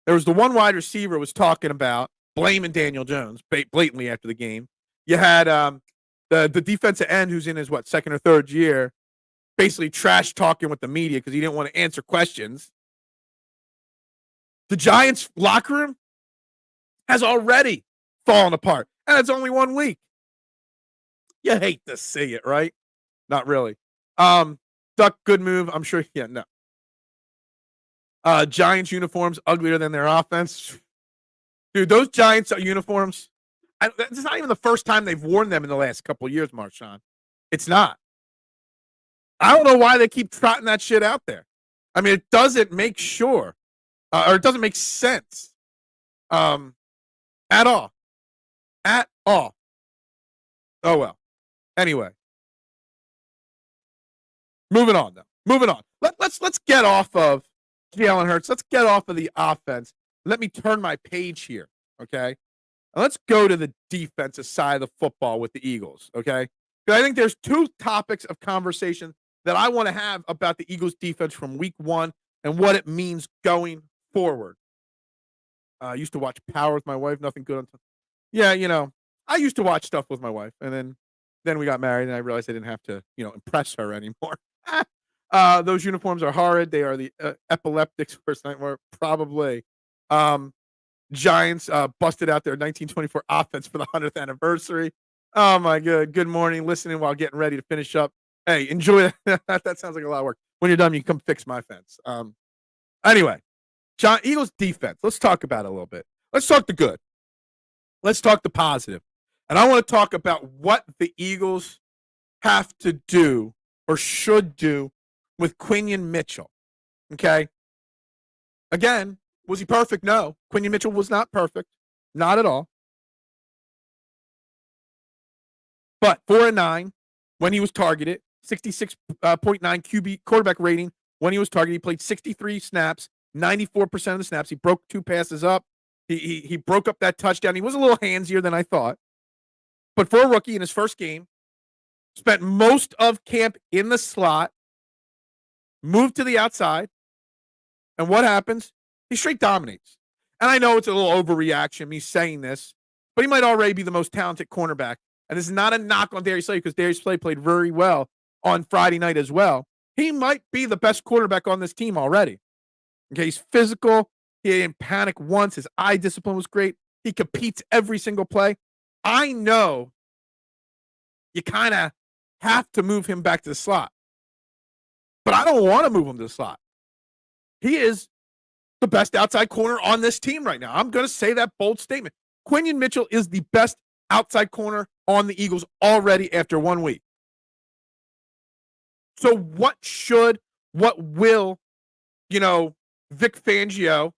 There was the one wide receiver was talking about blaming Daniel Jones blatantly after the game. You had the defensive end who's in his, second or third year, basically trash talking with the media because he didn't want to answer questions. The Giants locker room has already fallen apart, and it's only 1 week. You hate to see it, right? Not really. Duck, good move. I'm sure. Yeah, no. Giants uniforms uglier than their offense. Dude, those Giants uniforms, it's not even the first time they've worn them in the last couple of years, Marshawn. It's not. I don't know why they keep trotting that shit out there. I mean, it doesn't make or it doesn't make sense at all. At all. Oh, well. Anyway. Moving on, though. Let's get off of Jalen Hurts. Let's get off of the offense. Let me turn my page here, okay? And let's go to the defensive side of the football with the Eagles, okay? Because I think there's 2 topics of conversation that I want to have about the Eagles defense from week 1 and what it means going forward. I used to watch Power with my wife. Nothing good on top. Yeah, I used to watch stuff with my wife, and then we got married, and I realized I didn't have to, impress her anymore. Those uniforms are horrid. They are the epileptic's worst nightmare, probably. Giants busted out their 1924 offense for the 100th anniversary. Oh, my God. Good morning. Listening while getting ready to finish up. Hey, enjoy that. That sounds like a lot of work. When you're done, you can come fix my fence. Anyway, Eagles defense. Let's talk about it a little bit. Let's talk the good. Let's talk the positive. And I want to talk about what the Eagles have to do or should do with Quinyon Mitchell. Okay? Again, was he perfect? No. Quinyon Mitchell was not perfect. Not at all. But 4-9 when he was targeted, 66.9 QB quarterback rating when he was targeted. He played 63 snaps, 94% of the snaps. He broke 2 passes up. He broke up that touchdown. He was a little handsier than I thought. But for a rookie in his first game, spent most of camp in the slot, moved to the outside, and what happens? He straight dominates. And I know it's a little overreaction, me saying this, but he might already be the most talented cornerback and this is not a knock on Darius Slay because Darius Slay played very well on Friday night as well. He might be the best quarterback on this team already. Okay, he's physical. He didn't panic once. His eye discipline was great. He competes every single play. I know you kind of have to move him back to the slot, but I don't want to move him to the slot. He is the best outside corner on this team right now. I'm going to say that bold statement. Quinyon Mitchell is the best outside corner on the Eagles already after 1 week. So what will, Vic Fangio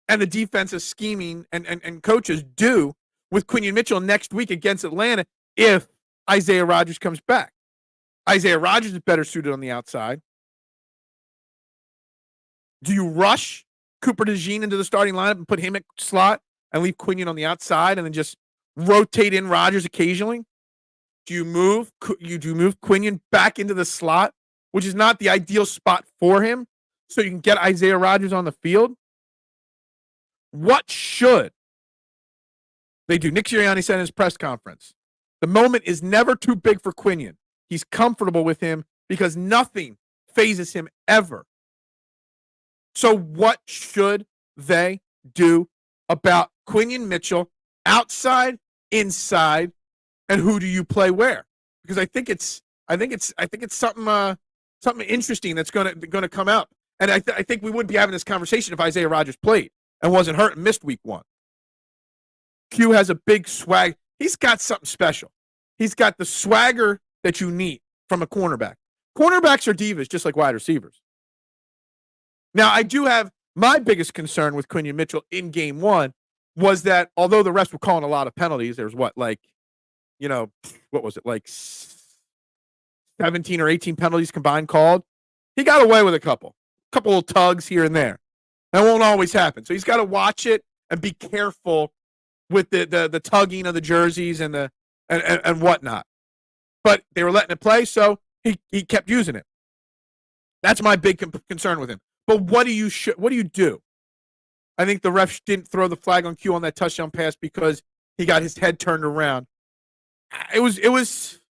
and the defensive scheming and coaches do with Quinyon Mitchell next week against Atlanta if Isaiah Rodgers comes back? Isaiah Rodgers is better suited on the outside. Do you rush Cooper DeJean into the starting lineup and put him at slot and leave Quinyon on the outside and then just rotate in Rodgers occasionally? Do you move Quinyon back into the slot, which is not the ideal spot for him, so you can get Isaiah Rodgers on the field? What should they do? Nick Sirianni said in his press conference, the moment is never too big for Quinyon. He's comfortable with him because nothing phases him ever. So what should they do about Quinyon Mitchell, outside, inside, and who do you play where? Because I think it's something interesting that's going to come out. And I think we wouldn't be having this conversation if Isaiah Rodgers played and wasn't hurt and missed week 1. Q has a big swag. He's got something special. He's got the swagger that you need from a cornerback. Cornerbacks are divas, just like wide receivers. Now, I do have my biggest concern with Quinyon Mitchell in game 1 was that although the refs were calling a lot of penalties, there was what was it, like 17 or 18 penalties combined called? He got away with a couple of tugs here and there. That won't always happen. So he's got to watch it and be careful with the tugging of the jerseys and whatnot. But they were letting it play, so he kept using it. That's my big concern with him. But what do you do? I think the ref didn't throw the flag on Q on that touchdown pass because he got his head turned around. It was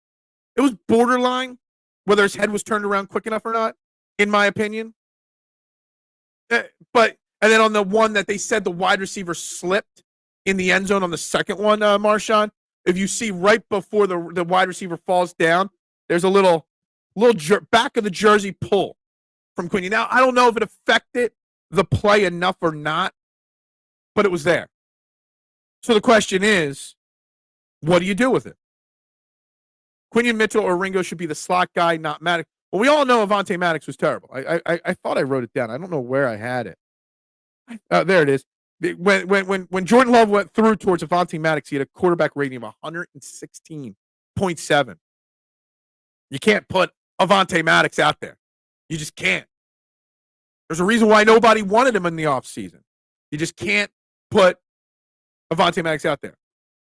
borderline whether his head was turned around quick enough or not, in my opinion. And then on the one that they said the wide receiver slipped in the end zone on the second one, Marshawn, if you see right before the wide receiver falls down, there's a little back of the jersey pull from Quinyon. Now, I don't know if it affected the play enough or not, but it was there. So the question is, what do you do with it? Quinyon Mitchell or Ringo should be the slot guy, not Maddox. Well, we all know Avonte Maddox was terrible. I thought I wrote it down. I don't know where I had it. There it is. When Jordan Love went through towards Avonte Maddox, he had a quarterback rating of 116.7. You can't put Avonte Maddox out there. You just can't. There's a reason why nobody wanted him in the offseason. You just can't put Avonte Maddox out there.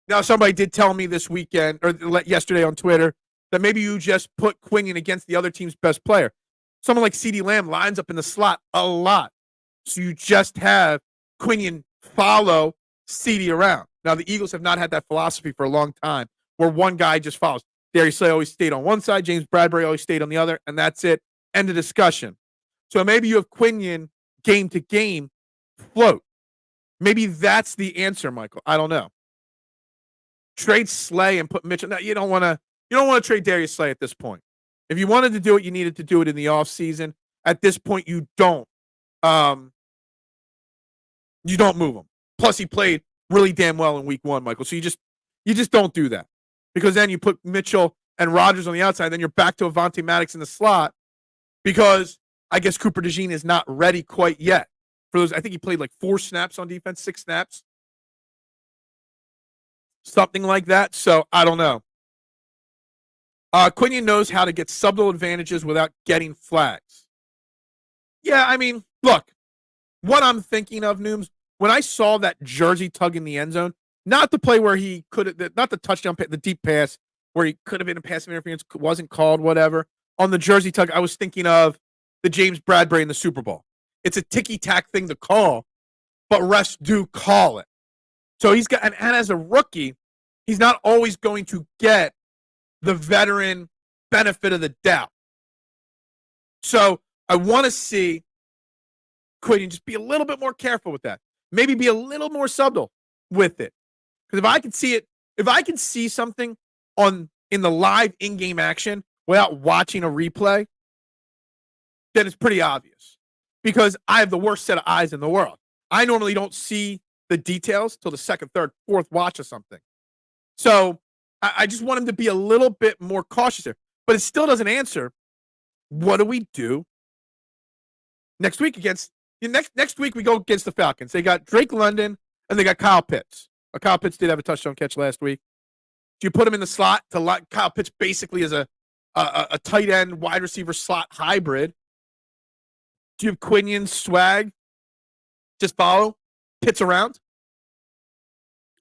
Now, somebody did tell me this weekend or yesterday on Twitter that maybe you just put Quinyon against the other team's best player. Someone like CeeDee Lamb lines up in the slot a lot. So you just have Quinyon follow CeeDee around. Now, the Eagles have not had that philosophy for a long time where one guy just follows. Darius Slay always stayed on one side. James Bradbury always stayed on the other, and that's it. End of discussion. So maybe you have Quinyon game to game float. Maybe that's the answer, Michael. I don't know. Trade Slay and put Mitchell. Now, you don't want to trade Darius Slay at this point. If you wanted to do it, you needed to do it in the offseason. At this point, you don't. You don't move him. Plus, he played really damn well in week 1, Michael. So you just don't do that. Because then you put Mitchell and Rodgers on the outside, then you're back to Avonte Maddox in the slot because I guess Cooper DeJean is not ready quite yet. For those, I think he played like 4 snaps on defense, 6 snaps. Something like that. So I don't know. Quinyon knows how to get subtle advantages without getting flags. Yeah, I mean, look, what I'm thinking of, Nooms, when I saw that jersey tug in the end zone, not the play where he could have, not the touchdown, the deep pass where he could have been a pass interference, wasn't called, whatever. On the jersey tug, I was thinking of the James Bradbury in the Super Bowl. It's a ticky-tack thing to call, but refs do call it. So he's got, and as a rookie, He's not always going to get the veteran benefit of the doubt. So I want to see Quinyon just be a little bit more careful with that. Maybe be a little more subtle with it. Because if I can see it, if I can see something in the live in-game action without watching a replay, then it's pretty obvious. Because I have the worst set of eyes in the world. I normally don't see the details till the second, third, fourth watch of something. So I just want him to be a little bit more cautious here. But it still doesn't answer, what do we do next week against next week we go against the Falcons. They got Drake London and they got Kyle Pitts. Kyle Pitts did have a touchdown catch last week. Do you put him in the slot to Kyle Pitts basically as a tight end wide receiver slot hybrid? Do you have Quinyon swag? Just follow Pitts around?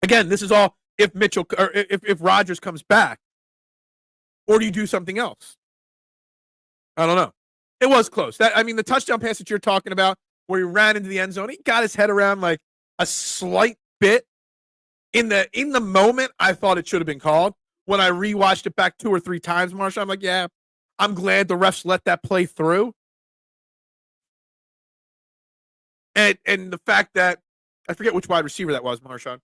Again, this is all if Mitchell or if Rodgers comes back. Or do you do something else? I don't know. It was close. The touchdown pass that you're talking about, where he ran into the end zone, he got his head around like a slight bit. In the moment, I thought it should have been called. When I rewatched it back 2 or 3 times, Marshawn, I'm like, yeah, I'm glad the refs let that play through. And the fact that, I forget which wide receiver that was, Marshawn,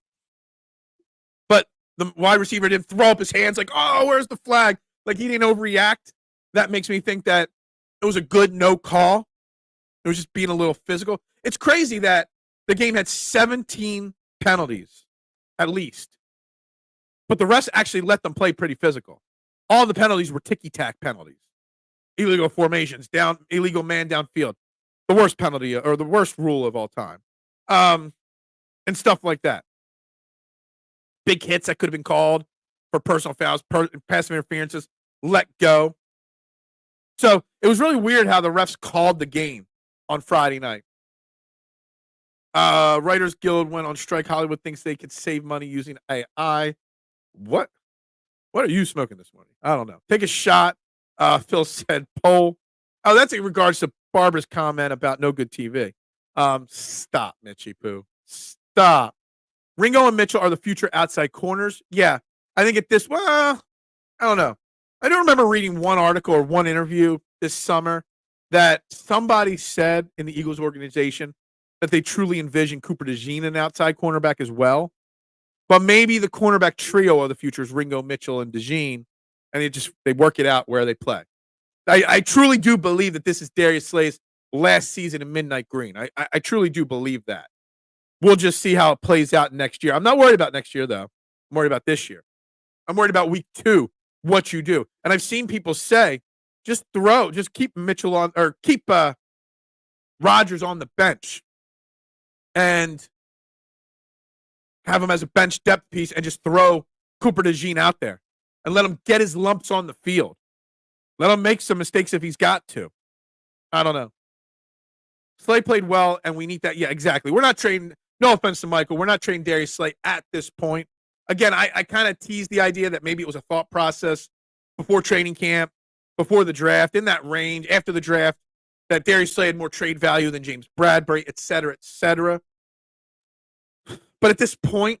but the wide receiver didn't throw up his hands like, oh, where's the flag? Like he didn't overreact. That makes me think that it was a good no call. It was just being a little physical. It's crazy that the game had 17 penalties, at least. But the refs actually let them play pretty physical. All the penalties were ticky-tack penalties. Illegal formations, illegal man downfield. The worst penalty, or the worst rule of all time. And stuff like that. Big hits that could have been called for personal fouls, passive interferences, let go. So it was really weird how the refs called the game on Friday night. Writers Guild went on strike. Hollywood thinks they could save money using AI. What are you smoking this morning? I don't know. Take a shot. Phil said poll. Oh, that's in regards to Barbara's comment about no good TV. Stop, Mitchie Poo. Stop. Ringo and Mitchell are the future outside corners. Yeah, I think I don't know. I don't remember reading one article or one interview this summer that somebody said in the Eagles organization that they truly envision Cooper DeJean an outside cornerback as well. But maybe the cornerback trio of the future is Ringo, Mitchell, and DeJean, and they work it out where they play. I truly do believe that this is Darius Slay's last season in Midnight Green. I truly do believe that. We'll just see how it plays out next year. I'm not worried about next year, though. I'm worried about this year. I'm worried about week 2, what you do. And I've seen people say, just keep Mitchell on, or keep Rodgers on the bench and have him as a bench depth piece and just throw Cooper DeJean out there and let him get his lumps on the field. Let him make some mistakes if he's got to. I don't know. Slay played well, and we need that. Yeah, exactly. We're not trading. No offense to Michael. We're not trading Darius Slay at this point. Again, I kind of teased the idea that maybe it was a thought process before training camp, before the draft, in that range, after the draft, that Darius Slay had more trade value than James Bradbury, et cetera, et cetera. But at this point,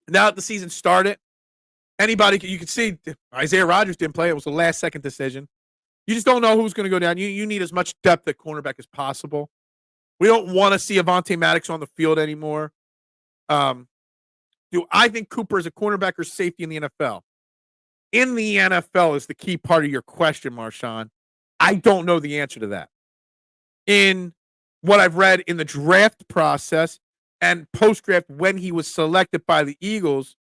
now that the season started, you can see Isaiah Rodgers didn't play. It was a last-second decision. You just don't know who's going to go down. You need as much depth at cornerback as possible. We don't want to see Avonte Maddox on the field anymore. Do I think Cooper is a cornerback or safety in the NFL? In the NFL is the key part of your question, Marshawn. I don't know the answer to that. In what I've read in the draft process and post-draft when he was selected by the Eagles,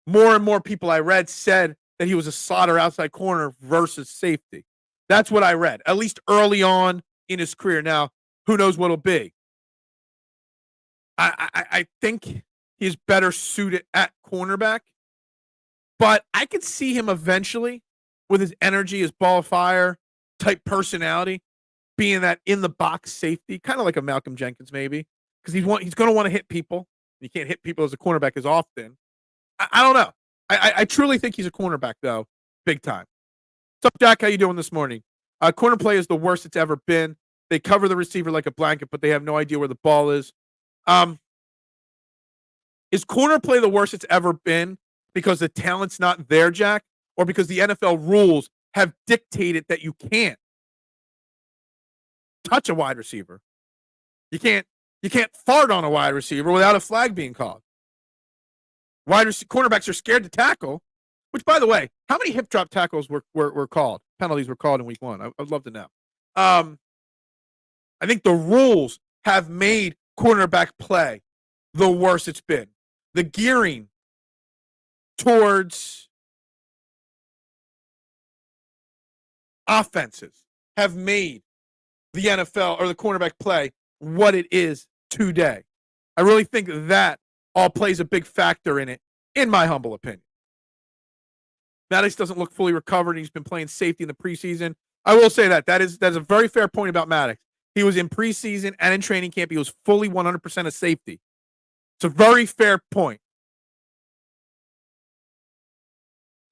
more and more people I read said that he was a slot or outside corner versus safety. That's what I read, at least early on in his career. Now, who knows what it'll be? I think he's better suited at cornerback, but I could see him eventually with his energy, his ball of fire type personality, being that in the box safety, kind of like a Malcolm Jenkins maybe, because he's going to want to hit people. You can't hit people as a cornerback as often. I don't know. I truly think he's a cornerback though, big time. What's up, Jack? How you doing this morning? Corner play is the worst it's ever been. They cover the receiver like a blanket, but they have no idea where the ball is. Is corner play the worst it's ever been because the talent's not there, Jack, or because the NFL rules have dictated that you can't touch a wide receiver. You can't fart on a wide receiver without a flag being called. Cornerbacks are scared to tackle, which, by the way, how many hip drop tackles were called? Penalties were called in week 1. I'd love to know. I think the rules have made cornerback play the worst it's been. The gearing towards offenses have made the NFL or the cornerback play what it is today. I really think that all plays a big factor in it, in my humble opinion. Maddox doesn't look fully recovered. He's been playing safety in the preseason. I will say that's a very fair point about Maddox. He was in preseason and in training camp. He was fully 100% of safety. It's a very fair point.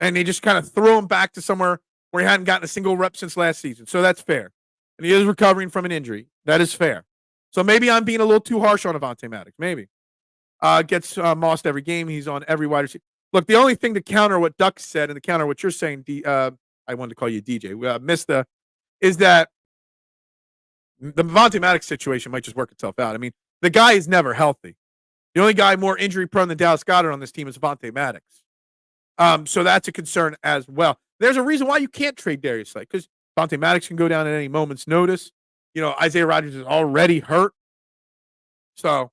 And they just kind of threw him back to somewhere where he hadn't gotten a single rep since last season. So that's fair. And he is recovering from an injury. That is fair. So maybe I'm being a little too harsh on Avonte Maddox. Maybe. Gets mossed every game. He's on every wide receiver. Look, the only thing to counter what Duck said and to counter what you're saying, I wanted to call you DJ, Mista, is that the Avonte Maddox situation might just work itself out. I mean, the guy is never healthy. The only guy more injury prone than Dallas Goedert on this team is Avonte Maddox. So that's a concern as well. There's a reason why you can't trade Darius Slay, because Avonte Maddox can go down at any moment's notice. You know, Isaiah Rodgers is already hurt. So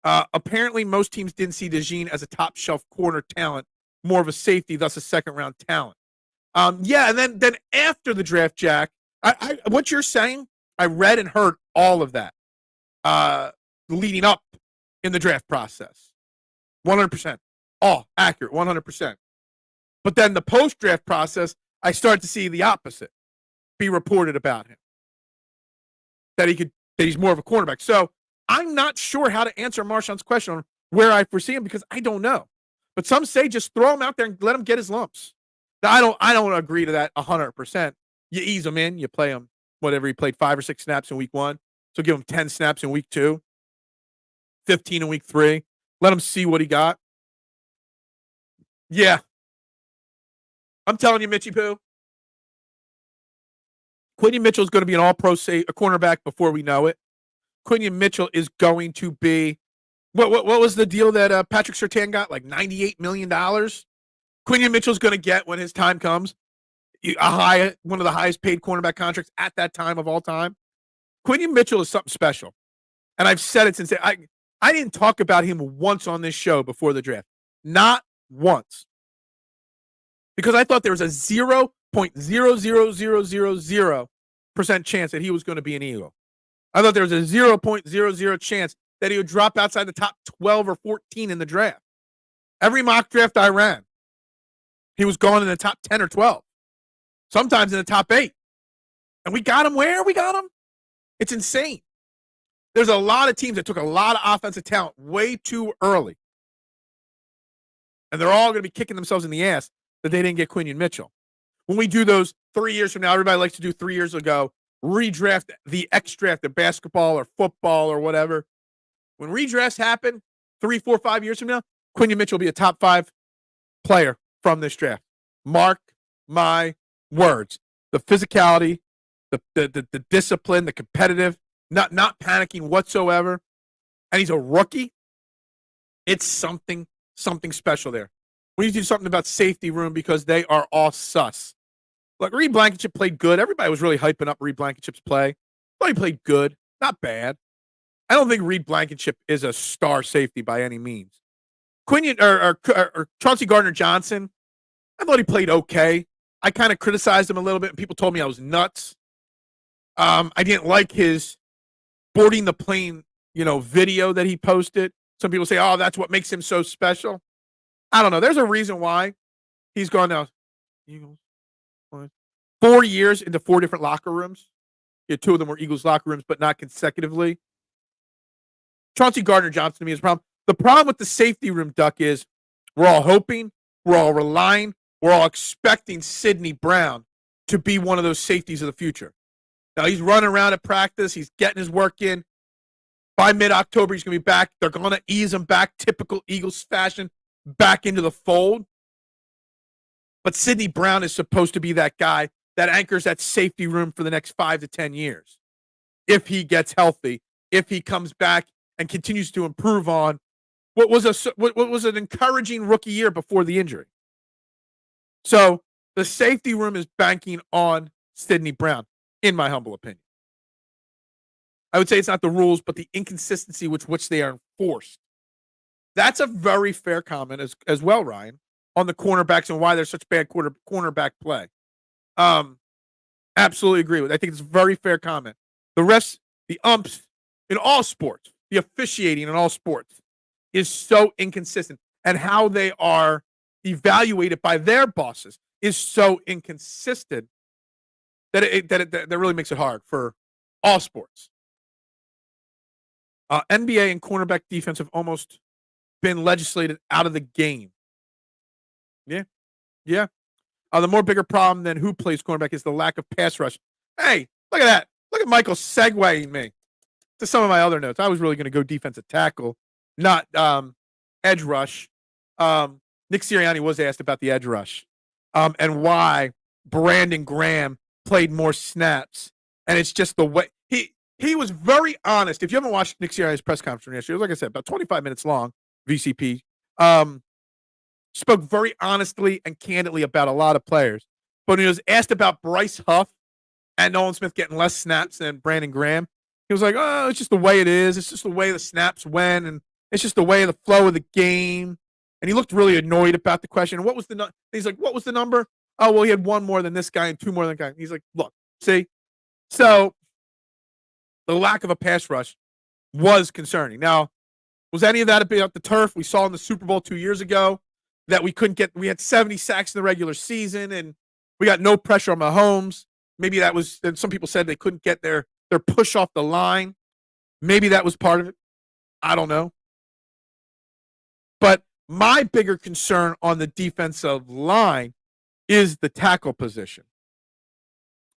apparently most teams didn't see DeJean as a top shelf corner talent, more of a safety, thus a second round talent. Yeah, and then after the draft, Jack, I what you're saying, I read and heard all of that leading up in the draft process. 100%. All accurate, 100%. But then the post-draft process, I start to see the opposite be reported about him. That he's more of a cornerback. So I'm not sure how to answer Marshawn's question on where I foresee him because I don't know. But some say just throw him out there and let him get his lumps. Now, I don't agree to that 100%. You ease him in, you play him whatever he played 5 or 6 snaps in week 1. So give him 10 snaps in week 2, 15 in week 3. Let him see what he got. Yeah. I'm telling you, Mitchie Poo. Quinyon Mitchell is going to be an all-pro a cornerback before we know it. Quinyon Mitchell is going to be what was the deal that Patrick Surtain got? Like $98 million? Quinyon Mitchell's going to get when his time comes one of the highest paid cornerback contracts at that time of all time. Quinyon Mitchell is something special. And I've said it since I didn't talk about him once on this show before the draft. Not once. Because I thought there was a 0.00000% chance that he was going to be an Eagle. I thought there was a 0.00 chance that he would drop outside the top 12 or 14 in the draft. Every mock draft I ran, he was going in the top 10 or 12. Sometimes in the top 8. And we got him where? We got him? It's insane. There's a lot of teams that took a lot of offensive talent way too early. And they're all going to be kicking themselves in the ass that they didn't get Quinyon Mitchell. When we do those 3 years from now, everybody likes to do 3 years ago, redraft the X draft of basketball or football or whatever. When redrafts happen 3, 4, 5 years from now, Quinyon Mitchell will be a top 5 player from this draft. Mark my words. The physicality, the discipline, the competitive, not panicking whatsoever. And he's a rookie. It's something special there. We need to do something about safety room because they are all sus. Look, Reed Blankenship played good. Everybody was really hyping up Reed Blankenship's play. Thought he played good. Not bad. I don't think Reed Blankenship is a star safety by any means. Quinyon or Chauncey Gardner-Johnson, I thought he played okay. I kind of criticized him a little bit, and people told me I was nuts. I didn't like his boarding the plane, video that he posted. Some people say, oh, that's what makes him so special. I don't know. There's a reason why he's gone now. 4 years into 4 different locker rooms. Yeah, 2 of them were Eagles locker rooms, but not consecutively. Chauncey Gardner-Johnson to me is a problem. The problem with the safety room, Duck, is we're all hoping, we're all relying, we're all expecting Sidney Brown to be one of those safeties of the future. Now, he's running around at practice. He's getting his work in. By mid-October, he's going to be back. They're going to ease him back, typical Eagles fashion, back into the fold. But Sidney Brown is supposed to be that guy that anchors that safety room for the next 5 to 10 years. If he gets healthy, if he comes back and continues to improve on what was an encouraging rookie year before the injury. So the safety room is banking on Sidney Brown, in my humble opinion. I would say it's not the rules, but the inconsistency with which they are enforced. That's a very fair comment as well, Ryan, on the cornerbacks and why there's such bad cornerback play. Absolutely agree with it. I think it's a very fair comment. The refs, the umps in all sports, the officiating in all sports is so inconsistent, and how they are evaluated by their bosses is so inconsistent that really makes it hard for all sports. NBA and cornerback defense have almost been legislated out of the game. Yeah. The more bigger problem than who plays cornerback is the lack of pass rush. Hey, look at that. Look at Michael segueing me to some of my other notes. I was really going to go defensive tackle, not edge rush. Nick Sirianni was asked about the edge rush and why Brandon Graham played more snaps. And it's just the way he was very honest. If you haven't watched Nick Sirianni's press conference from yesterday, like I said, about 25 minutes long, VCP, spoke very honestly and candidly about a lot of players. But when he was asked about Bryce Huff and Nolan Smith getting less snaps than Brandon Graham, he was like, oh, it's just the way it is. It's just the way the snaps went, and it's just the way of the flow of the game. And he looked really annoyed about the question. What was the He's like, what was the number? Oh, well, he had one more than this guy and two more than that guy. He's like, look, see? So the lack of a pass rush was concerning. Now, was any of that about the turf? We saw in the Super Bowl 2 years ago that we had 70 sacks in the regular season, and we got no pressure on Mahomes. Maybe that was, and some people said they couldn't get their push off the line. Maybe that was part of it. I don't know. But my bigger concern on the defensive line is the tackle position.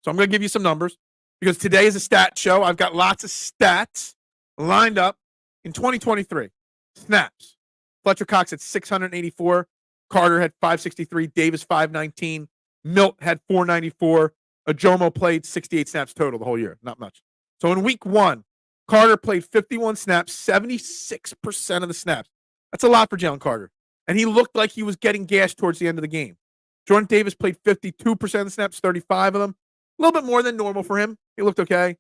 So I'm going to give you some numbers because today is a stat show. I've got lots of stats lined up. In 2023, snaps. Fletcher Cox had 684. Carter had 563. Davis 519. Milt had 494. Ajomo played 68 snaps total the whole year. Not much. So in week 1, Carter played 51 snaps, 76% of the snaps. That's a lot for Jalen Carter. And he looked like he was getting gashed towards the end of the game. Jordan Davis played 52% of the snaps, 35 of them. A little bit more than normal for him. He looked okay.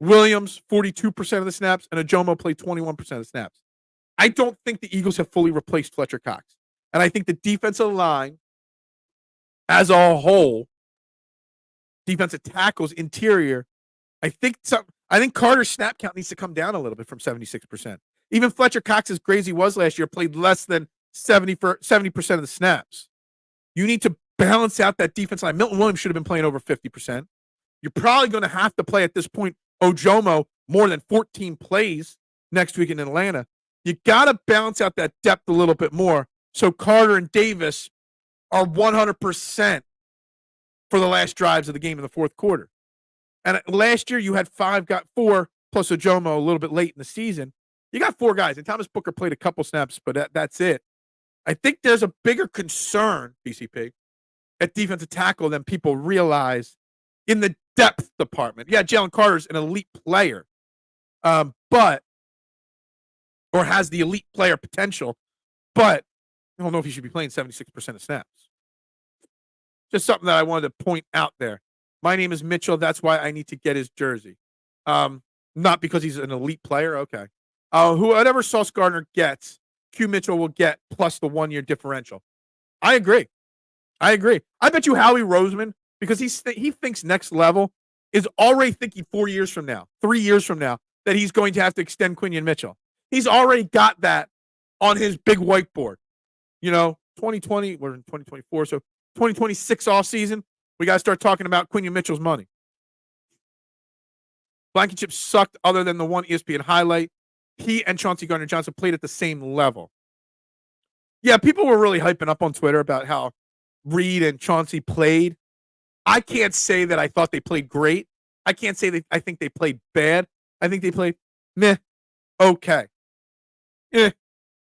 Williams, 42% of the snaps, and Ajomo played 21% of the snaps. I don't think the Eagles have fully replaced Fletcher Cox. And I think the defensive line as a whole, defensive tackles, interior, I think Carter's snap count needs to come down a little bit from 76%. Even Fletcher Cox, as great as he was last year, played less than 70% of the snaps. You need to balance out that defense line. Milton Williams should have been playing over 50%. You're probably going to have to play at this point Ojomo more than 14 plays next week in Atlanta. You got to balance out that depth a little bit more so Carter and Davis are 100% for the last drives of the game in the fourth quarter. And last year you had 4 plus Ojomo a little bit late in the season. You got 4 guys, and Thomas Booker played a couple snaps, but that's it. I think there's a bigger concern, BCP, at defensive tackle than people realize in the depth department. Yeah, Jalen Carter's an elite player, or has the elite player potential, but I don't know if he should be playing 76% of snaps. Just something that I wanted to point out there. My name is Mitchell. That's why I need to get his jersey. Not because he's an elite player. Okay. Whoever Sauce Gardner gets, Q Mitchell will get plus the 1-year differential. I agree. I bet you Howie Roseman, because he thinks next level, is already thinking 4 years from now, 3 years from now, that he's going to have to extend Quinyon Mitchell. He's already got that on his big whiteboard. 2020, we're in 2024, so 2026 offseason, we got to start talking about Quinyon Mitchell's money. Blankenship sucked other than the one ESPN highlight. He and Chauncey Gardner-Johnson played at the same level. Yeah, people were really hyping up on Twitter about how Reed and Chauncey played. I can't say that I thought they played great. I can't say that I think they played bad. I think they played meh, okay.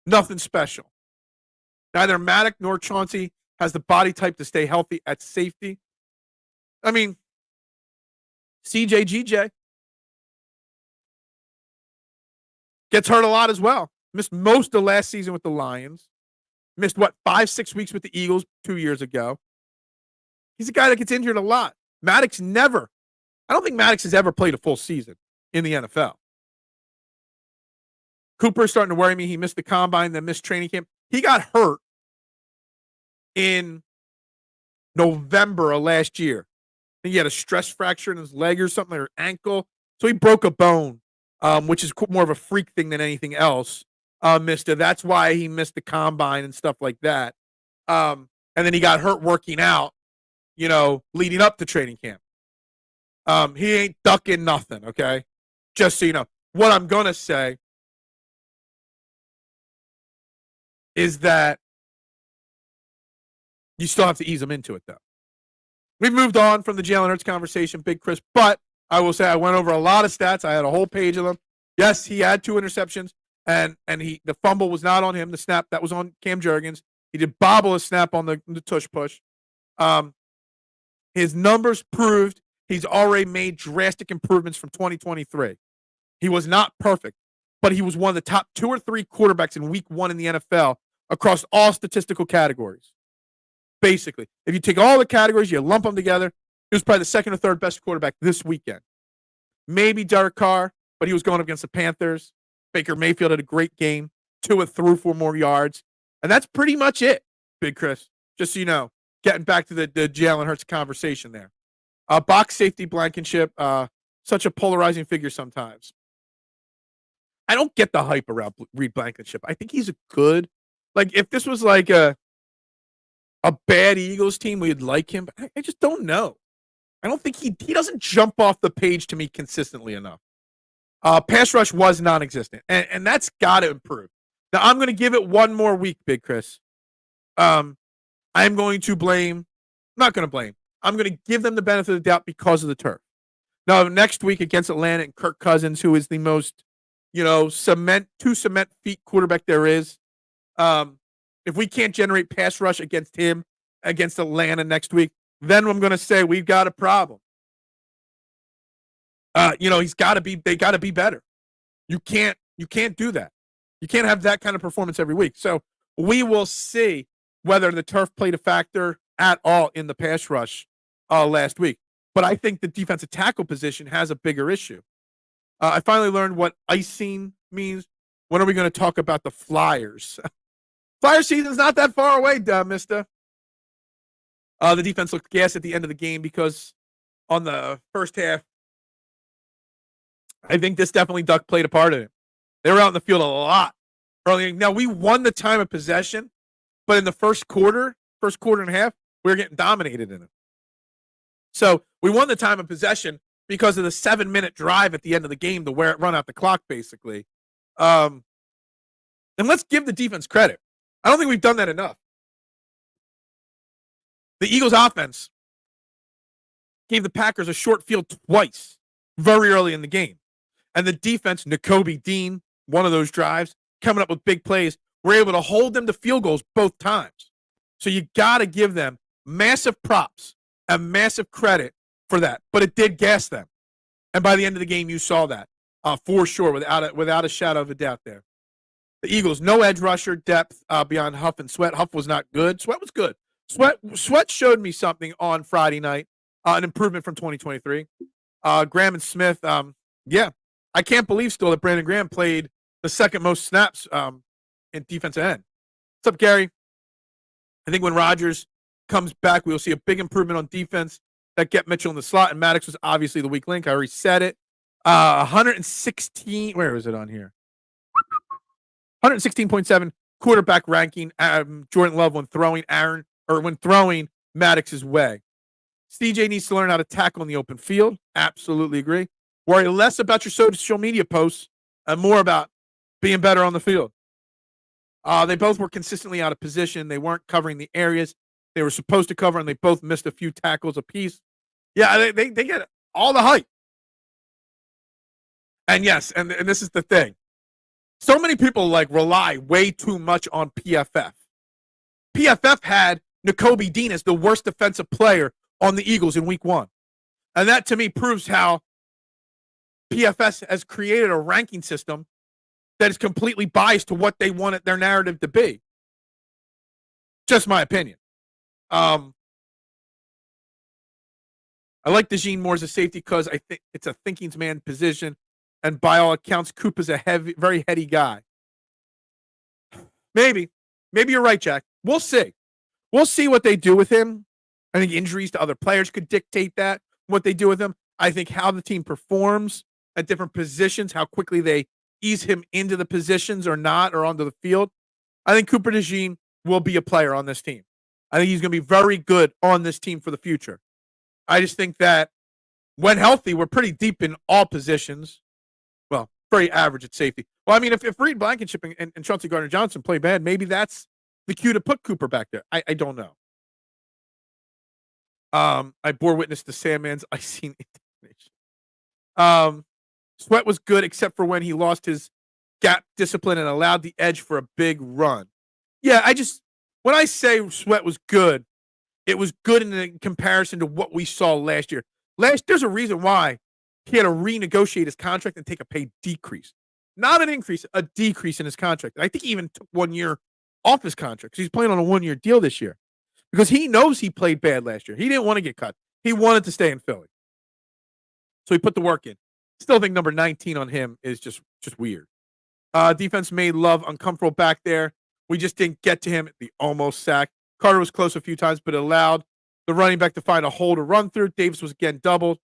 Nothing special. Neither Maddox nor Chauncey has the body type to stay healthy at safety. I mean, CJ gets hurt a lot as well. Missed most of last season with the Lions. Missed, 5-6 weeks with the Eagles 2 years ago. He's a guy that gets injured a lot. I don't think Maddox has ever played a full season in the NFL. Cooper's starting to worry me. He missed the combine, then missed training camp. He got hurt in November of last year. I think he had a stress fracture in his leg or something, or ankle. So he broke a bone, which is more of a freak thing than anything else. Missed it. That's why he missed the combine and stuff like that. And then he got hurt working out, leading up to training camp. He ain't ducking nothing, okay? Just so you know. What I'm going to say is that you still have to ease him into it, though. We've moved on from the Jalen Hurts conversation, Big Chris, but I will say I went over a lot of stats. I had a whole page of them. Yes, he had 2 interceptions, and the fumble was not on him. The snap, that was on Cam Jurgens. He did bobble a snap on the tush push. His numbers proved he's already made drastic improvements from 2023. He was not perfect, but he was one of the top 2 or 3 quarterbacks in week 1 in the NFL across all statistical categories. Basically, if you take all the categories, you lump them together, he was probably the 2nd or 3rd best quarterback this weekend. Maybe Derek Carr, but he was going up against the Panthers. Baker Mayfield had a great game, 2 threw for more yards. And that's pretty much it, Big Chris, just so you know, getting back to the Jalen Hurts conversation there. Box safety Blankenship, such a polarizing figure sometimes. I don't get the hype around Reed Blankenship. I think he's if this was like a bad Eagles team, we'd like him. But I just don't know. I don't think he doesn't jump off the page to me consistently enough. Pass rush was non-existent, and that's got to improve. Now, I'm going to give it one more week, Big Chris. I'm going to blame – not going to blame. I'm going to give them the benefit of the doubt because of the turf. Now, next week against Atlanta and Kirk Cousins, who is the most, cement feet quarterback there is, if we can't generate pass rush against him, against Atlanta next week, then I'm going to say we've got a problem. They got to be better. You can't do that. You can't have that kind of performance every week. So we will see whether the turf played a factor at all in the pass rush last week. But I think the defensive tackle position has a bigger issue. I finally learned what icing means. When are we going to talk about the Flyers? Flyer season's not that far away, mister. The defense looked gas at the end of the game because on the first half, I think this definitely played a part in it. They were out in the field a lot early. Now, we won the time of possession, but in the first quarter and a half, we were getting dominated in it. So we won the time of possession because of the 7-minute drive at the end of the game to run out the clock, basically. And let's give the defense credit. I don't think we've done that enough. The Eagles offense gave the Packers a short field twice very early in the game. And the defense, Nakobe Dean, one of those drives, coming up with big plays, were able to hold them to field goals both times. So you got to give them massive props and massive credit for that. But it did gas them. And by the end of the game, you saw that for sure, without a shadow of a doubt there. The Eagles, no edge rusher depth beyond Huff and Sweat. Huff was not good. Sweat was good. Sweat showed me something on Friday night, an improvement from 2023. Graham and Smith, I can't believe still that Brandon Graham played the 2nd most snaps in defensive end. What's up, Gary? I think when Rodgers comes back, we'll see a big improvement on defense that get Mitchell in the slot, and Maddox was obviously the weak link. I already said it. 116, where is it on here? 116.7 quarterback ranking. Jordan Love when throwing Maddox's way. CJ needs to learn how to tackle in the open field. Absolutely agree. Worry less about your social media posts and more about being better on the field. They both were consistently out of position. They weren't covering the areas they were supposed to cover, and they both missed a few tackles apiece. Yeah, they get all the hype. And yes, and this is the thing. So many people rely way too much on PFF. PFF had Nakobe Dean as the worst defensive player on the Eagles in week 1. And that to me proves how PFF has created a ranking system that is completely biased to what they want their narrative to be. Just my opinion. I like DeJean more as a safety because I think it's a thinking man position, and by all accounts, Coop is a very heady guy. Maybe you're right, Jack. We'll see. We'll see what they do with him. I think injuries to other players could dictate that, what they do with him. I think how the team performs at different positions, how quickly they ease him into the positions or not, or onto the field. I think Cooper DeJean will be a player on this team. I think he's going to be very good on this team for the future. I just think that when healthy, we're pretty deep in all positions. Well, very average at safety. Well, I mean, if Reed Blankenship and Chauncey Gardner-Johnson play bad, maybe that's the cue to put Cooper back there. I don't know. I bore witness to Sandman's icing indignation. Sweat was good except for when he lost his gap discipline and allowed the edge for a big run. Yeah, when I say Sweat was good, it was good in comparison to what we saw last year. There's a reason why he had to renegotiate his contract and take a pay decrease. Not an increase, a decrease in his contract. I think he even took 1 year off his contract because he's playing on a 1-year deal this year. Because he knows he played bad last year. He didn't want to get cut. He wanted to stay in Philly. So he put the work in. Still think number 19 on him is just weird. Defense made Love uncomfortable back there. We just didn't get to him at the almost sack. Carter was close a few times, but allowed the running back to find a hole to run through. Davis was again doubled.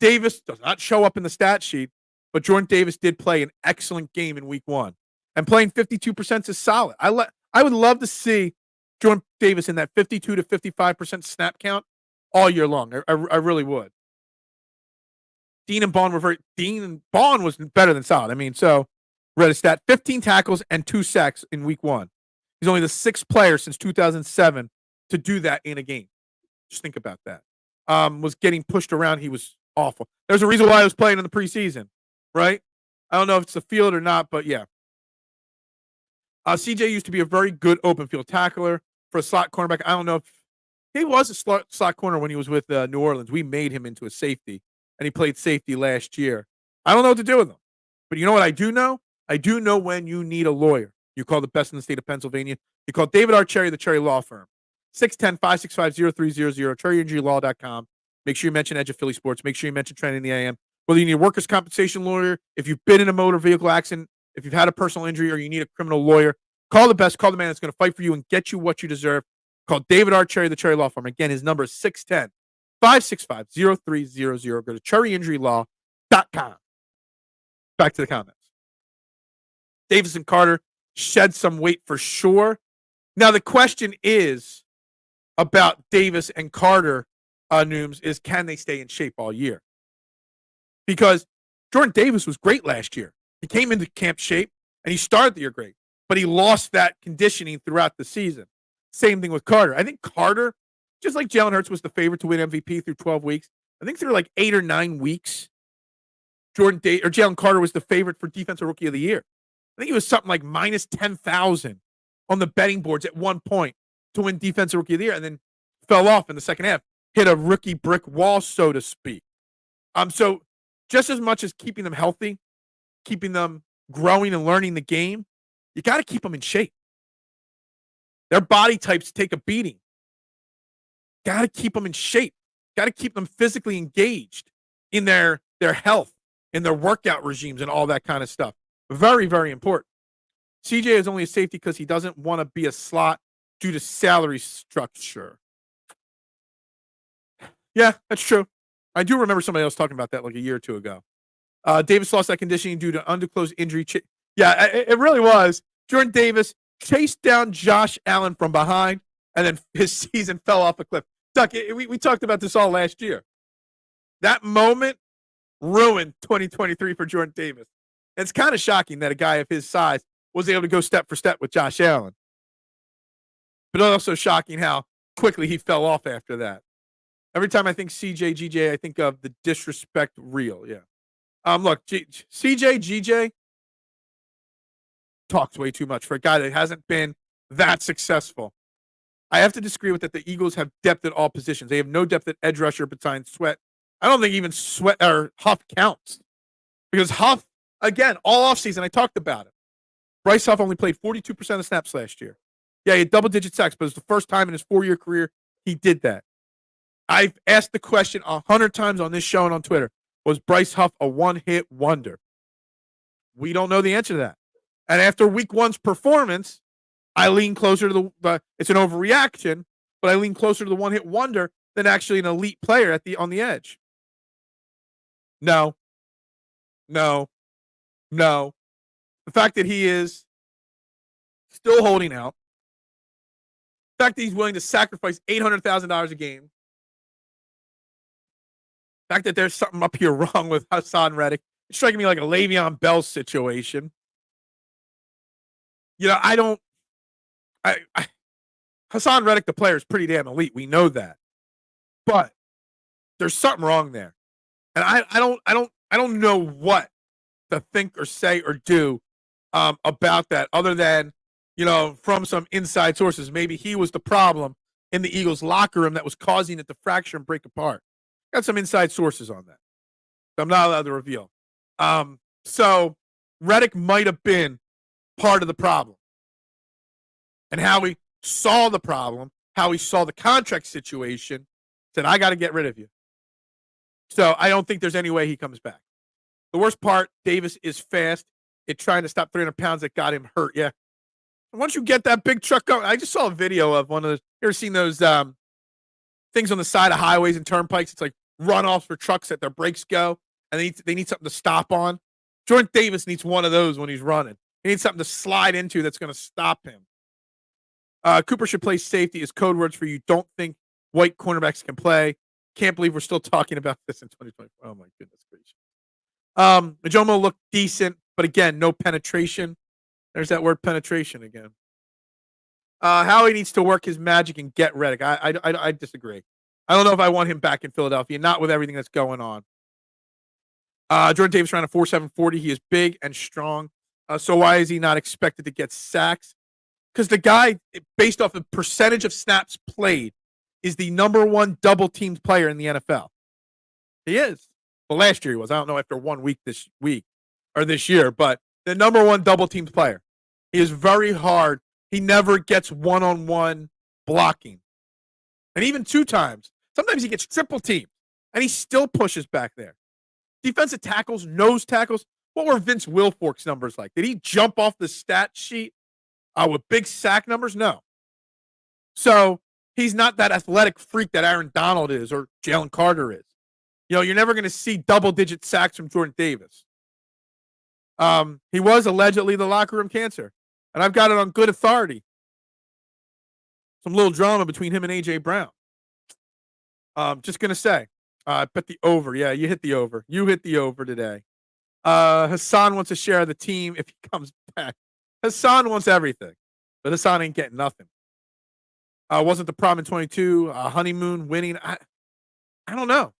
Davis does not show up in the stat sheet, but Jordan Davis did play an excellent game in week 1. And playing 52% is solid. I would love to see Jordan Davis in that 52 to 55% snap count all year long. I really would. Dean and Bond was better than solid. I mean, so read a stat: 15 tackles and 2 sacks in week 1. He's only the 6th player since 2007 to do that in a game. Just think about that. Was getting pushed around. He was awful. There's a reason why I was playing in the preseason, right? I don't know if it's the field or not, but yeah. CJ used to be a very good open field tackler for a slot cornerback. I don't know if he was a slot corner when he was with New Orleans. We made him into a safety, and he played safety last year. I don't know what to do with him. But you know what I do know? I do know when you need a lawyer. You call the best in the state of Pennsylvania. You call David R. Cherry, the Cherry Law Firm. 610-565-0300, cherryandglaw.com. Make sure you mention Edge of Philly Sports. Make sure you mention Trending the AM. Whether you need a workers' compensation lawyer, if you've been in a motor vehicle accident, if you've had a personal injury, or you need a criminal lawyer, call the best. Call the man that's going to fight for you and get you what you deserve. Call David R. Cherry, the Cherry Law Firm. Again, his number is 610-565-0300. Go to cherryinjurylaw.com. Back to the comments. Davis and Carter shed some weight for sure. Now, the question is about Davis and Carter, Nooms, is can they stay in shape all year? Because Jordan Davis was great last year. He came into camp shape, and he started the year great. But he lost that conditioning throughout the season. Same thing with Carter. I think Carter, just like Jalen Hurts was the favorite to win MVP through 12 weeks, I think through like 8 or 9 weeks, Jalen Carter was the favorite for Defensive Rookie of the Year. I think he was something like minus 10,000 on the betting boards at one point to win Defensive Rookie of the Year, and then fell off in the second half, hit a rookie brick wall, so to speak. So just as much as keeping them healthy, keeping them growing and learning the game, you got to keep them in shape. Their body types take a beating. Got to keep them in shape. Got to keep them physically engaged in their health, in their workout regimes, and all that kind of stuff. Very, very important. CJ is only a safety because he doesn't want to be a slot due to salary structure. Yeah, that's true. I do remember somebody else talking about that like a year or two ago. Davis lost that conditioning due to undisclosed injury. Yeah, it really was. Jordan Davis chased down Josh Allen from behind, and then his season fell off a cliff. Duck, we talked about this all last year. That moment ruined 2023 for Jordan Davis. It's kind of shocking that a guy of his size was able to go step for step with Josh Allen. But also shocking how quickly he fell off after that. Every time I think CJ, GJ, I think of the disrespect reel. Yeah. Look, CJ, GJ talks way too much for a guy that hasn't been that successful. I have to disagree with that. The Eagles have depth at all positions. They have no depth at edge rusher besides Sweat. I don't think even Sweat or Huff counts because Huff, again, all offseason, I talked about it. Bryce Huff only played 42% of the snaps last year. Yeah, he had double-digit sacks, but it was the first time in his 4-year career he did that. I've asked the question 100 times on this show and on Twitter. Was Bryce Huff a one-hit wonder? We don't know the answer to that. And after week one's performance, I lean closer to it's an overreaction, but I lean closer to the one-hit wonder than actually an elite player on the edge. No. The fact that he is still holding out, the fact that he's willing to sacrifice $800,000 a game, the fact that there's something up here wrong with Hassan Reddick, it's striking me like a Le'Veon Bell situation. Hassan Reddick, the player, is pretty damn elite. We know that, but there's something wrong there, and I don't know what to think or say or do about that, other than from some inside sources, maybe he was the problem in the Eagles locker room that was causing it to fracture and break apart. Got some inside sources on that I'm not allowed to reveal. So Reddick might have been part of the problem, and how he saw the problem, how he saw the contract situation, said, I got to get rid of you. So I don't think there's any way he comes back. The worst part, Davis is fast. It's trying to stop 300 pounds that got him hurt. Yeah. Once you get that big truck going, I just saw a video of one of those. You ever seen those things on the side of highways and turnpikes? It's like runoffs for trucks that their brakes go, and they need something to stop on. Jordan Davis needs one of those when he's running. He needs something to slide into that's going to stop him. Cooper should play safety is code words for you don't think white cornerbacks can play. Can't believe we're still talking about this in 2024. Oh, my goodness gracious. Majomo looked decent, but again, no penetration. There's that word penetration again. Howie needs to work his magic and get Reddick. I disagree. I don't know if I want him back in Philadelphia, not with everything that's going on. Jordan Davis ran a 4.7 40. He is big and strong. So why is he not expected to get sacks? Because the guy, based off the percentage of snaps played, is the number one double-teamed player in the NFL. He is. Well, last year he was. I don't know after 1 week this year, but the number one double-teamed player. He is very hard. He never gets one-on-one blocking. And even 2 times. Sometimes he gets triple-teamed, and he still pushes back there. Defensive tackles, nose tackles. What were Vince Wilfork's numbers like? Did he jump off the stat sheet with big sack numbers? No. So he's not that athletic freak that Aaron Donald is or Jalen Carter is. You're never going to see double-digit sacks from Jordan Davis. He was allegedly the locker room cancer, and I've got it on good authority. Some little drama between him and A.J. Brown. Just going to say, I bet the over. Yeah, you hit the over. You hit the over today. Hassan wants a share of the team if he comes back. Hassan wants everything, but Hassan ain't getting nothing. Wasn't the problem in 22? Honeymoon, winning. I don't know.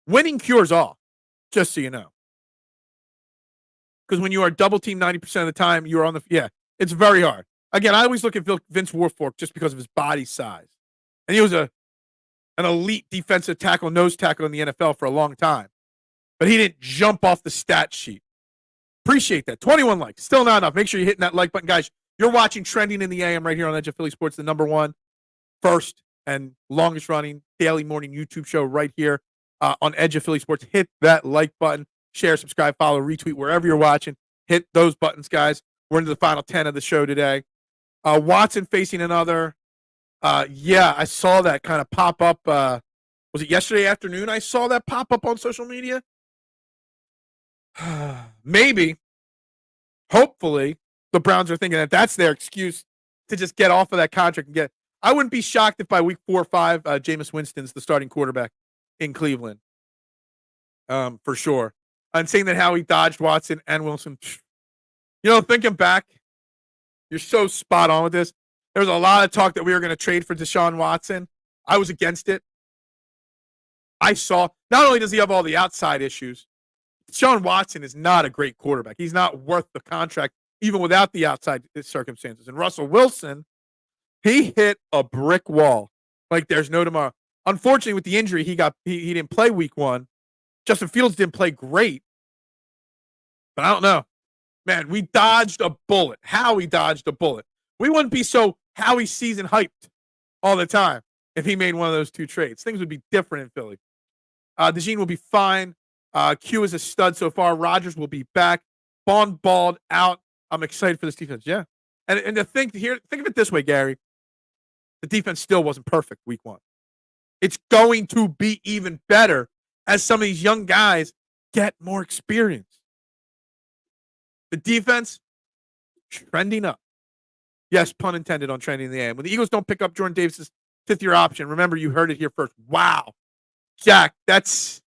Winning cures all, just so you know. Because when you are double team 90% of the time, you're on it's very hard. Again, I always look at Vince Wilfork just because of his body size. And he was an elite defensive tackle, nose tackle in the NFL for a long time. But he didn't jump off the stat sheet. Appreciate that. 21 likes. Still not enough. Make sure you're hitting that like button. Guys, you're watching Trending in the AM right here on Edge of Philly Sports, the number one, first, and longest running daily morning YouTube show right here on Edge of Philly Sports. Hit that like button. Share, subscribe, follow, retweet, wherever you're watching. Hit those buttons, guys. We're into the final 10 of the show today. Watson facing another. I saw that kind of pop up. Was it yesterday afternoon I saw that pop up on social media? Maybe, hopefully, the Browns are thinking that that's their excuse to just get off of that contract and get. I wouldn't be shocked if by week 4 or 5, Jameis Winston's the starting quarterback in Cleveland, for sure. And saying that Howie dodged Watson and Wilson. Thinking back, you're so spot on with this. There was a lot of talk that we were going to trade for Deshaun Watson. I was against it. I saw, not only does he have all the outside issues, Deshaun Watson is not a great quarterback. He's not worth the contract, even without the outside circumstances. And Russell Wilson, He hit a brick wall like there's no tomorrow. Unfortunately, with the injury, he didn't play week 1. Justin Fields didn't play great, but I don't know. Man, we dodged a bullet. Howie dodged a bullet. We wouldn't be so Howie season hyped all the time if he made one of those 2 trades. Things would be different in Philly. DeJean will be fine. Q is a stud so far. Rodgers will be back. Bond balled out. I'm excited for this defense. Yeah. And to think of it this way, Gary. The defense still wasn't perfect week 1. It's going to be even better as some of these young guys get more experience. The defense trending up. Yes, pun intended on trending in the AM. When the Eagles don't pick up Jordan Davis's 5th-year option, remember you heard it here first. Wow. Jack, that's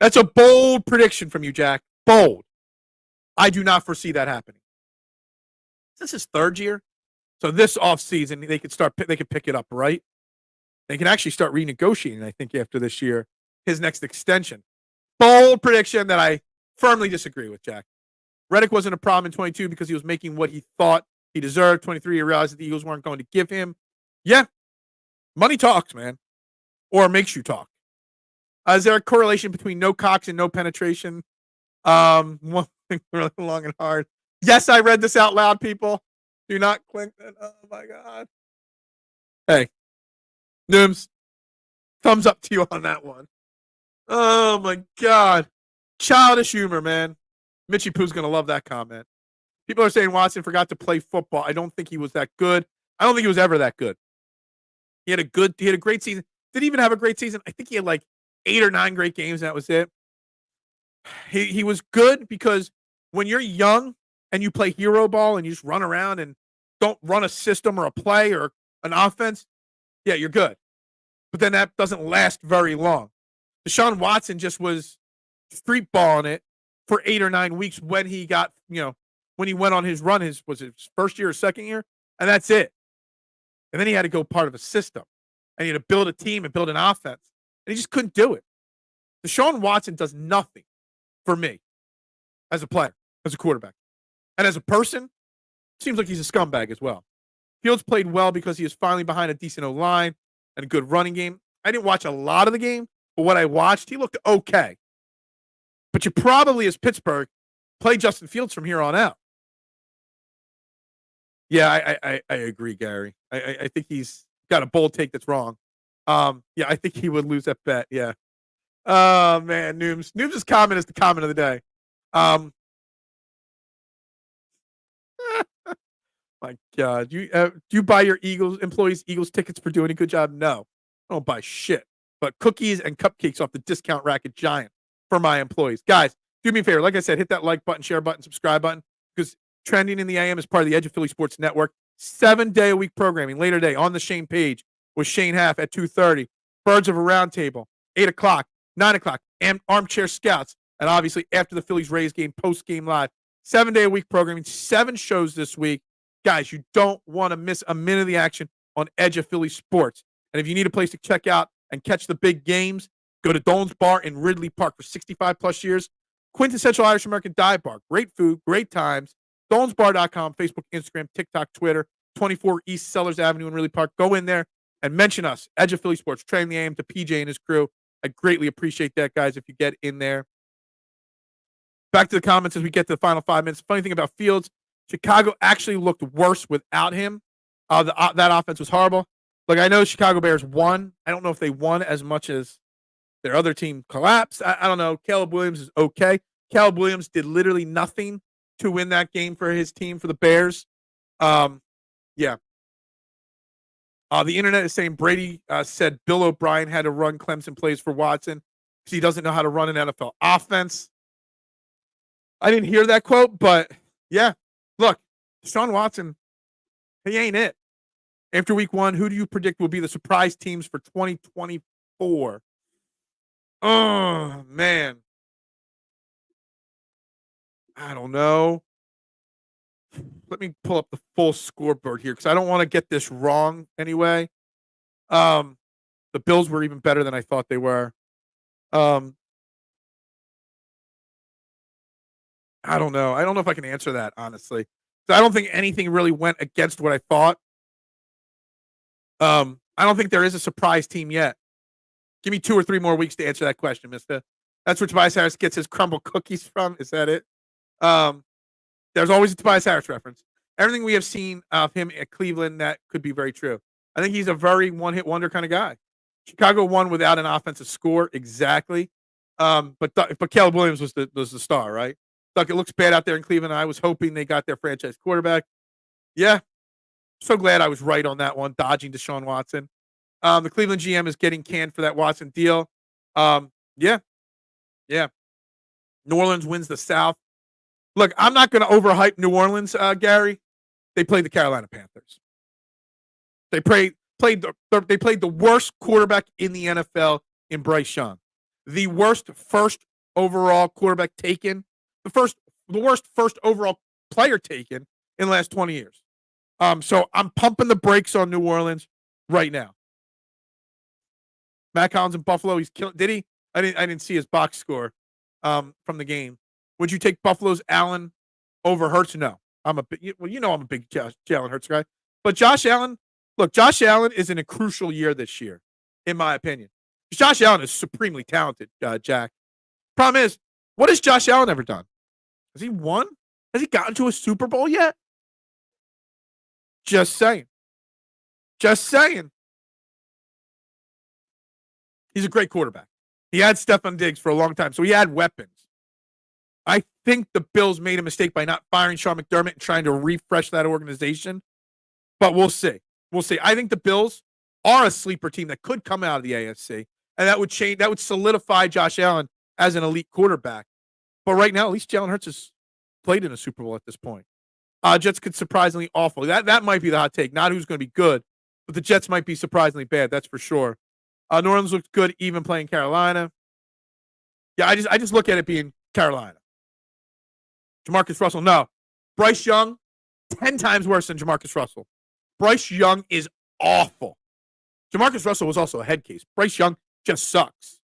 a bold prediction from you, Jack. Bold. I do not foresee that happening. This is his 3rd year. So this offseason, they could pick it up, right? They can actually start renegotiating, I think, after this year, his next extension. Bold prediction that I firmly disagree with, Jack. Reddick wasn't a problem in 22 because he was making what he thought he deserved. 23, he realized that the Eagles weren't going to give him. Yeah, money talks, man. Or makes you talk. Is there a correlation between no cocks and no penetration? One thing really long and hard. Yes, I read this out loud, people. Do not click that. Oh, my God. Hey, Nooms, thumbs up to you on that one. Oh, my God. Childish humor, man. Mitchie Poo's going to love that comment. People are saying Watson forgot to play football. I don't think he was that good. I don't think he was ever that good. He had a great season. Didn't even have a great season. I think he had like 8 or 9 great games, and that was it. He was good because when you're young and you play hero ball and you just run around and don't run a system or a play or an offense, yeah, you're good. But then that doesn't last very long. Deshaun Watson just was street balling it for 8 or 9 weeks when he got, when he went on his run, was it his 1st year or 2nd year? And that's it. And then he had to go part of a system. And he had to build a team and build an offense. And he just couldn't do it. Deshaun Watson does nothing for me as a player, as a quarterback. And as a person, seems like he's a scumbag as well. Fields played well because he was finally behind a decent O-line and a good running game. I didn't watch a lot of the game, but what I watched, he looked okay. But you probably, as Pittsburgh, play Justin Fields from here on out. Yeah, I agree, Gary. I think he's got a bold take that's wrong. Yeah, I think he would lose that bet. Yeah. Oh, man, Nooms. Nooms' comment is the comment of the day. My God. Do you buy your employees Eagles tickets for doing a good job? No. I don't buy shit. But cookies and cupcakes off the discount rack at Giant for my employees. Guys, do me a favor. Like I said, hit that like button, share button, subscribe button, because Trending in the AM is part of the Edge of Philly Sports Network. 7-day-a-week programming. Later today on the Shane page with Shane Half at 2:30. Birds of a Round Table, 8 o'clock, 9 o'clock, and Armchair Scouts. And obviously after the Phillies-Rays game, post-game live. 7-day-a-week programming, 7 shows this week. Guys, you don't want to miss a minute of the action on Edge of Philly Sports. And if you need a place to check out and catch the big games, go to Dolan's Bar in Ridley Park for 65-plus years. Quintessential Irish American dive bar. Great food, great times. DolansBar.com, Facebook, Instagram, TikTok, Twitter, 24 East Sellers Avenue in Ridley Park. Go in there and mention us, Edge of Philly Sports, Trending the AM to PJ and his crew. I greatly appreciate that, guys, if you get in there. Back to the comments as we get to the final 5 minutes. Funny thing about Fields, Chicago actually looked worse without him. That offense was horrible. Like, I know Chicago Bears won. I don't know if they won as much as their other team collapsed. I don't know. Caleb Williams is okay. Caleb Williams did literally nothing to win that game for his team, for the Bears. Yeah. The internet is saying Brady said Bill O'Brien had to run Clemson plays for Watson because he doesn't know how to run an NFL offense. I didn't hear that quote, but yeah. Look, Deshaun Watson, he ain't it. After week 1, who do you predict will be the surprise teams for 2024? Oh, man. I don't know. Let me pull up the full scoreboard here because I don't want to get this wrong anyway. The Bills were even better than I thought they were. I don't know. I don't know if I can answer that, honestly. So I don't think anything really went against what I thought. I don't think there is a surprise team yet. Give me 2 or 3 more weeks to answer that question, mister. That's where Tobias Harris gets his crumble cookies from. Is that it? Um, there's always a Tobias Harris reference. Everything we have seen of him at Cleveland, that could be very true. I think he's a very one-hit wonder kind of guy. Chicago won without an offensive score, exactly. But Caleb Williams was the star, right? Look, it looks bad out there in Cleveland. I was hoping they got their franchise quarterback. Yeah, so glad I was right on that one, dodging Deshaun Watson. The Cleveland GM is getting canned for that Watson deal. Yeah, yeah. New Orleans wins the South. Look, I'm not going to overhype New Orleans, Gary. They played the Carolina Panthers. They played the worst quarterback in the NFL in Bryce Young, the worst first overall quarterback taken, the worst first overall player taken in the last 20 years. So I'm pumping the brakes on New Orleans right now. Matt Collins in Buffalo, he's killing. Did he? I didn't see his box score from the game. Would you take Buffalo's Allen over Hurts? No. I'm a big Jalen Hurts guy. But Josh Allen, look, Josh Allen is in a crucial year this year, in my opinion. Josh Allen is supremely talented, Jack. Problem is, what has Josh Allen ever done? Has he won? Has he gotten to a Super Bowl yet? Just saying. Just saying. He's a great quarterback. He had Stephon Diggs for a long time, so he had weapons. I think the Bills made a mistake by not firing Sean McDermott and trying to refresh that organization, but we'll see. We'll see. I think the Bills are a sleeper team that could come out of the AFC, and that would change. That would solidify Josh Allen as an elite quarterback. But right now, at least Jalen Hurts has played in a Super Bowl at this point. Jets could surprisingly awful. That might be the hot take. Not who's going to be good, but the Jets might be surprisingly bad. That's for sure. New Orleans looked good even playing Carolina. Yeah, I just look at it being Carolina. Jamarcus Russell, no. Bryce Young, 10 times worse than Jamarcus Russell. Bryce Young is awful. Jamarcus Russell was also a head case. Bryce Young just sucks.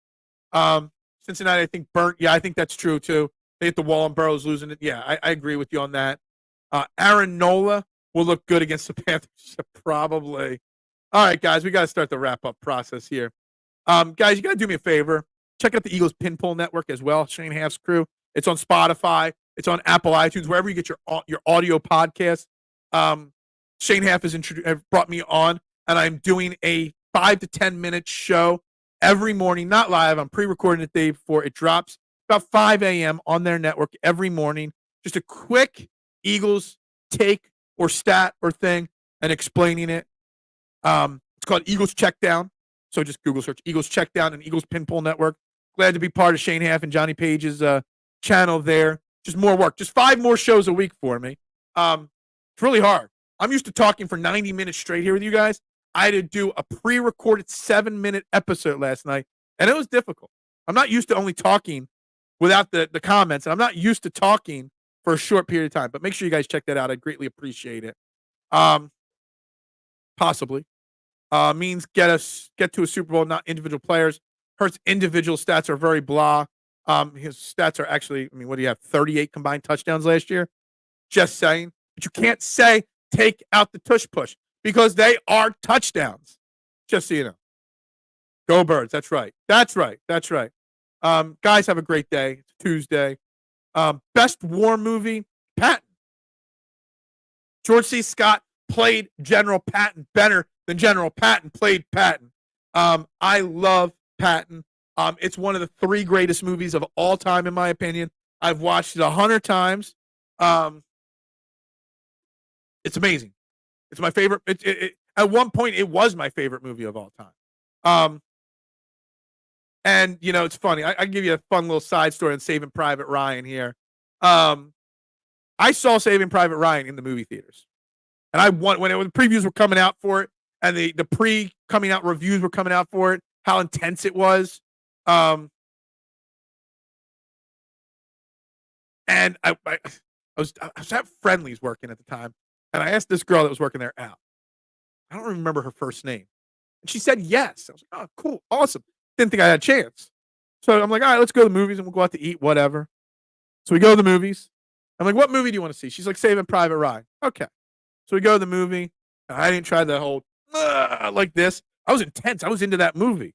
Cincinnati, I think, burnt. Yeah, I think that's true, too. They hit the wall and Burrow's losing it. Yeah, I agree with you on that. Aaron Nola will look good against the Panthers, probably. All right, guys, we got to start the wrap-up process here. Guys, you got to do me a favor. Check out the Eagles Pinpool Network as well, Shane Half's crew. It's on Spotify. It's on Apple iTunes, wherever you get your audio podcast. Shane Half has brought me on, and I'm doing a 5 to 10 minute show every morning, not live. I'm pre-recording it the day before it drops, about 5 a.m. on their network every morning. Just a quick Eagles take or stat or thing and explaining it. It's called Eagles Checkdown. So just Google search Eagles Checkdown and Eagles Pinpool Network. Glad to be part of Shane Half and Johnny Page's channel there. Just more work. Just 5 more shows a week for me. It's really hard. I'm used to talking for 90 minutes straight here with you guys. I had to do a pre-recorded 7-minute episode last night, and it was difficult. I'm not used to only talking without the comments, and I'm not used to talking for a short period of time. But make sure you guys check that out. I'd greatly appreciate it. Possibly. Means get to a Super Bowl, not individual players. Hurts individual stats are very blah. His stats are actually, what do you have? 38 combined touchdowns last year. Just saying. But you can't say take out the tush push because they are touchdowns. Just so you know. Go Birds. That's right. That's right. That's right. Guys, have a great day. It's Tuesday. Best war movie, Patton. George C. Scott played General Patton better than General Patton played Patton. I love Patton. It's one of the 3 greatest movies of all time, in my opinion. I've watched it 100 times. It's amazing. It's my favorite. At one point, it was my favorite movie of all time. And, it's funny. I give you a fun little side story on Saving Private Ryan here. I saw Saving Private Ryan in the movie theaters. And when the previews were coming out for it, and the pre-coming out reviews were coming out for it, how intense it was. And I was at Friendly's working at the time, and I asked this girl that was working there out. I don't remember her first name. And she said yes. I was like, oh, cool, awesome. Didn't think I had a chance. So I'm like, all right, let's go to the movies, and we'll go out to eat, whatever. So we go to the movies. I'm like, what movie do you want to see? She's like, Saving Private Ryan. Okay. So we go to the movie. And I didn't try the whole, like this. I was intense. I was into that movie.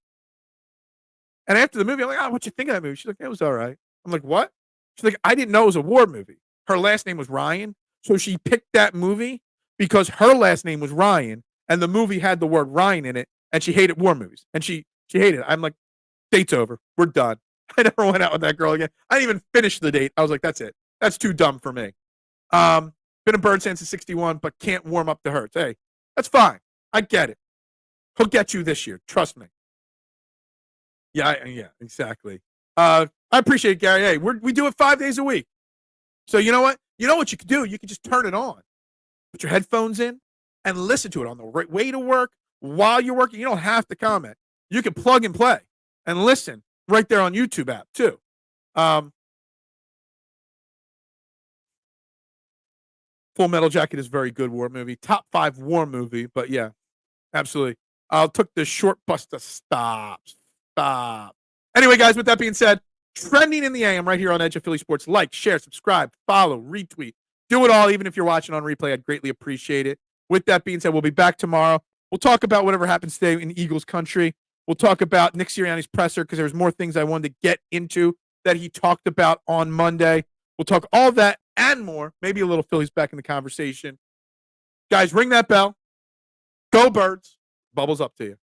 And after the movie, I'm like, what you think of that movie? She's like, it was all right. I'm like, what? She's like, I didn't know it was a war movie. Her last name was Ryan. So she picked that movie because her last name was Ryan and the movie had the word Ryan in it and she hated war movies. And she hated it. I'm like, date's over. We're done. I never went out with that girl again. I didn't even finish the date. I was like, that's it. That's too dumb for me. Been a bird since 61, but can't warm up to Hurts. Hey, that's fine. I get it. He'll get you this year. Trust me. Yeah, exactly. I appreciate it, Gary. Hey, we do it 5 days a week. So you know what? You know what you can do? You can just turn it on. Put your headphones in and listen to it on the way to work, while you're working. You don't have to comment. You can plug and play and listen right there on YouTube app too. Full Metal Jacket is a very good war movie. Top 5 war movie, but yeah, absolutely. Took the short bus to stop. Anyway, guys, with that being said, trending in the AM right here on Edge of Philly Sports. Like, share, subscribe, follow, retweet. Do it all, even if you're watching on replay. I'd greatly appreciate it. With that being said, we'll be back tomorrow. We'll talk about whatever happens today in Eagles country. We'll talk about Nick Sirianni's presser because there's more things I wanted to get into that he talked about on Monday. We'll talk all that and more. Maybe a little Phillies back in the conversation. Guys, ring that bell. Go Birds. Bubbles up to you.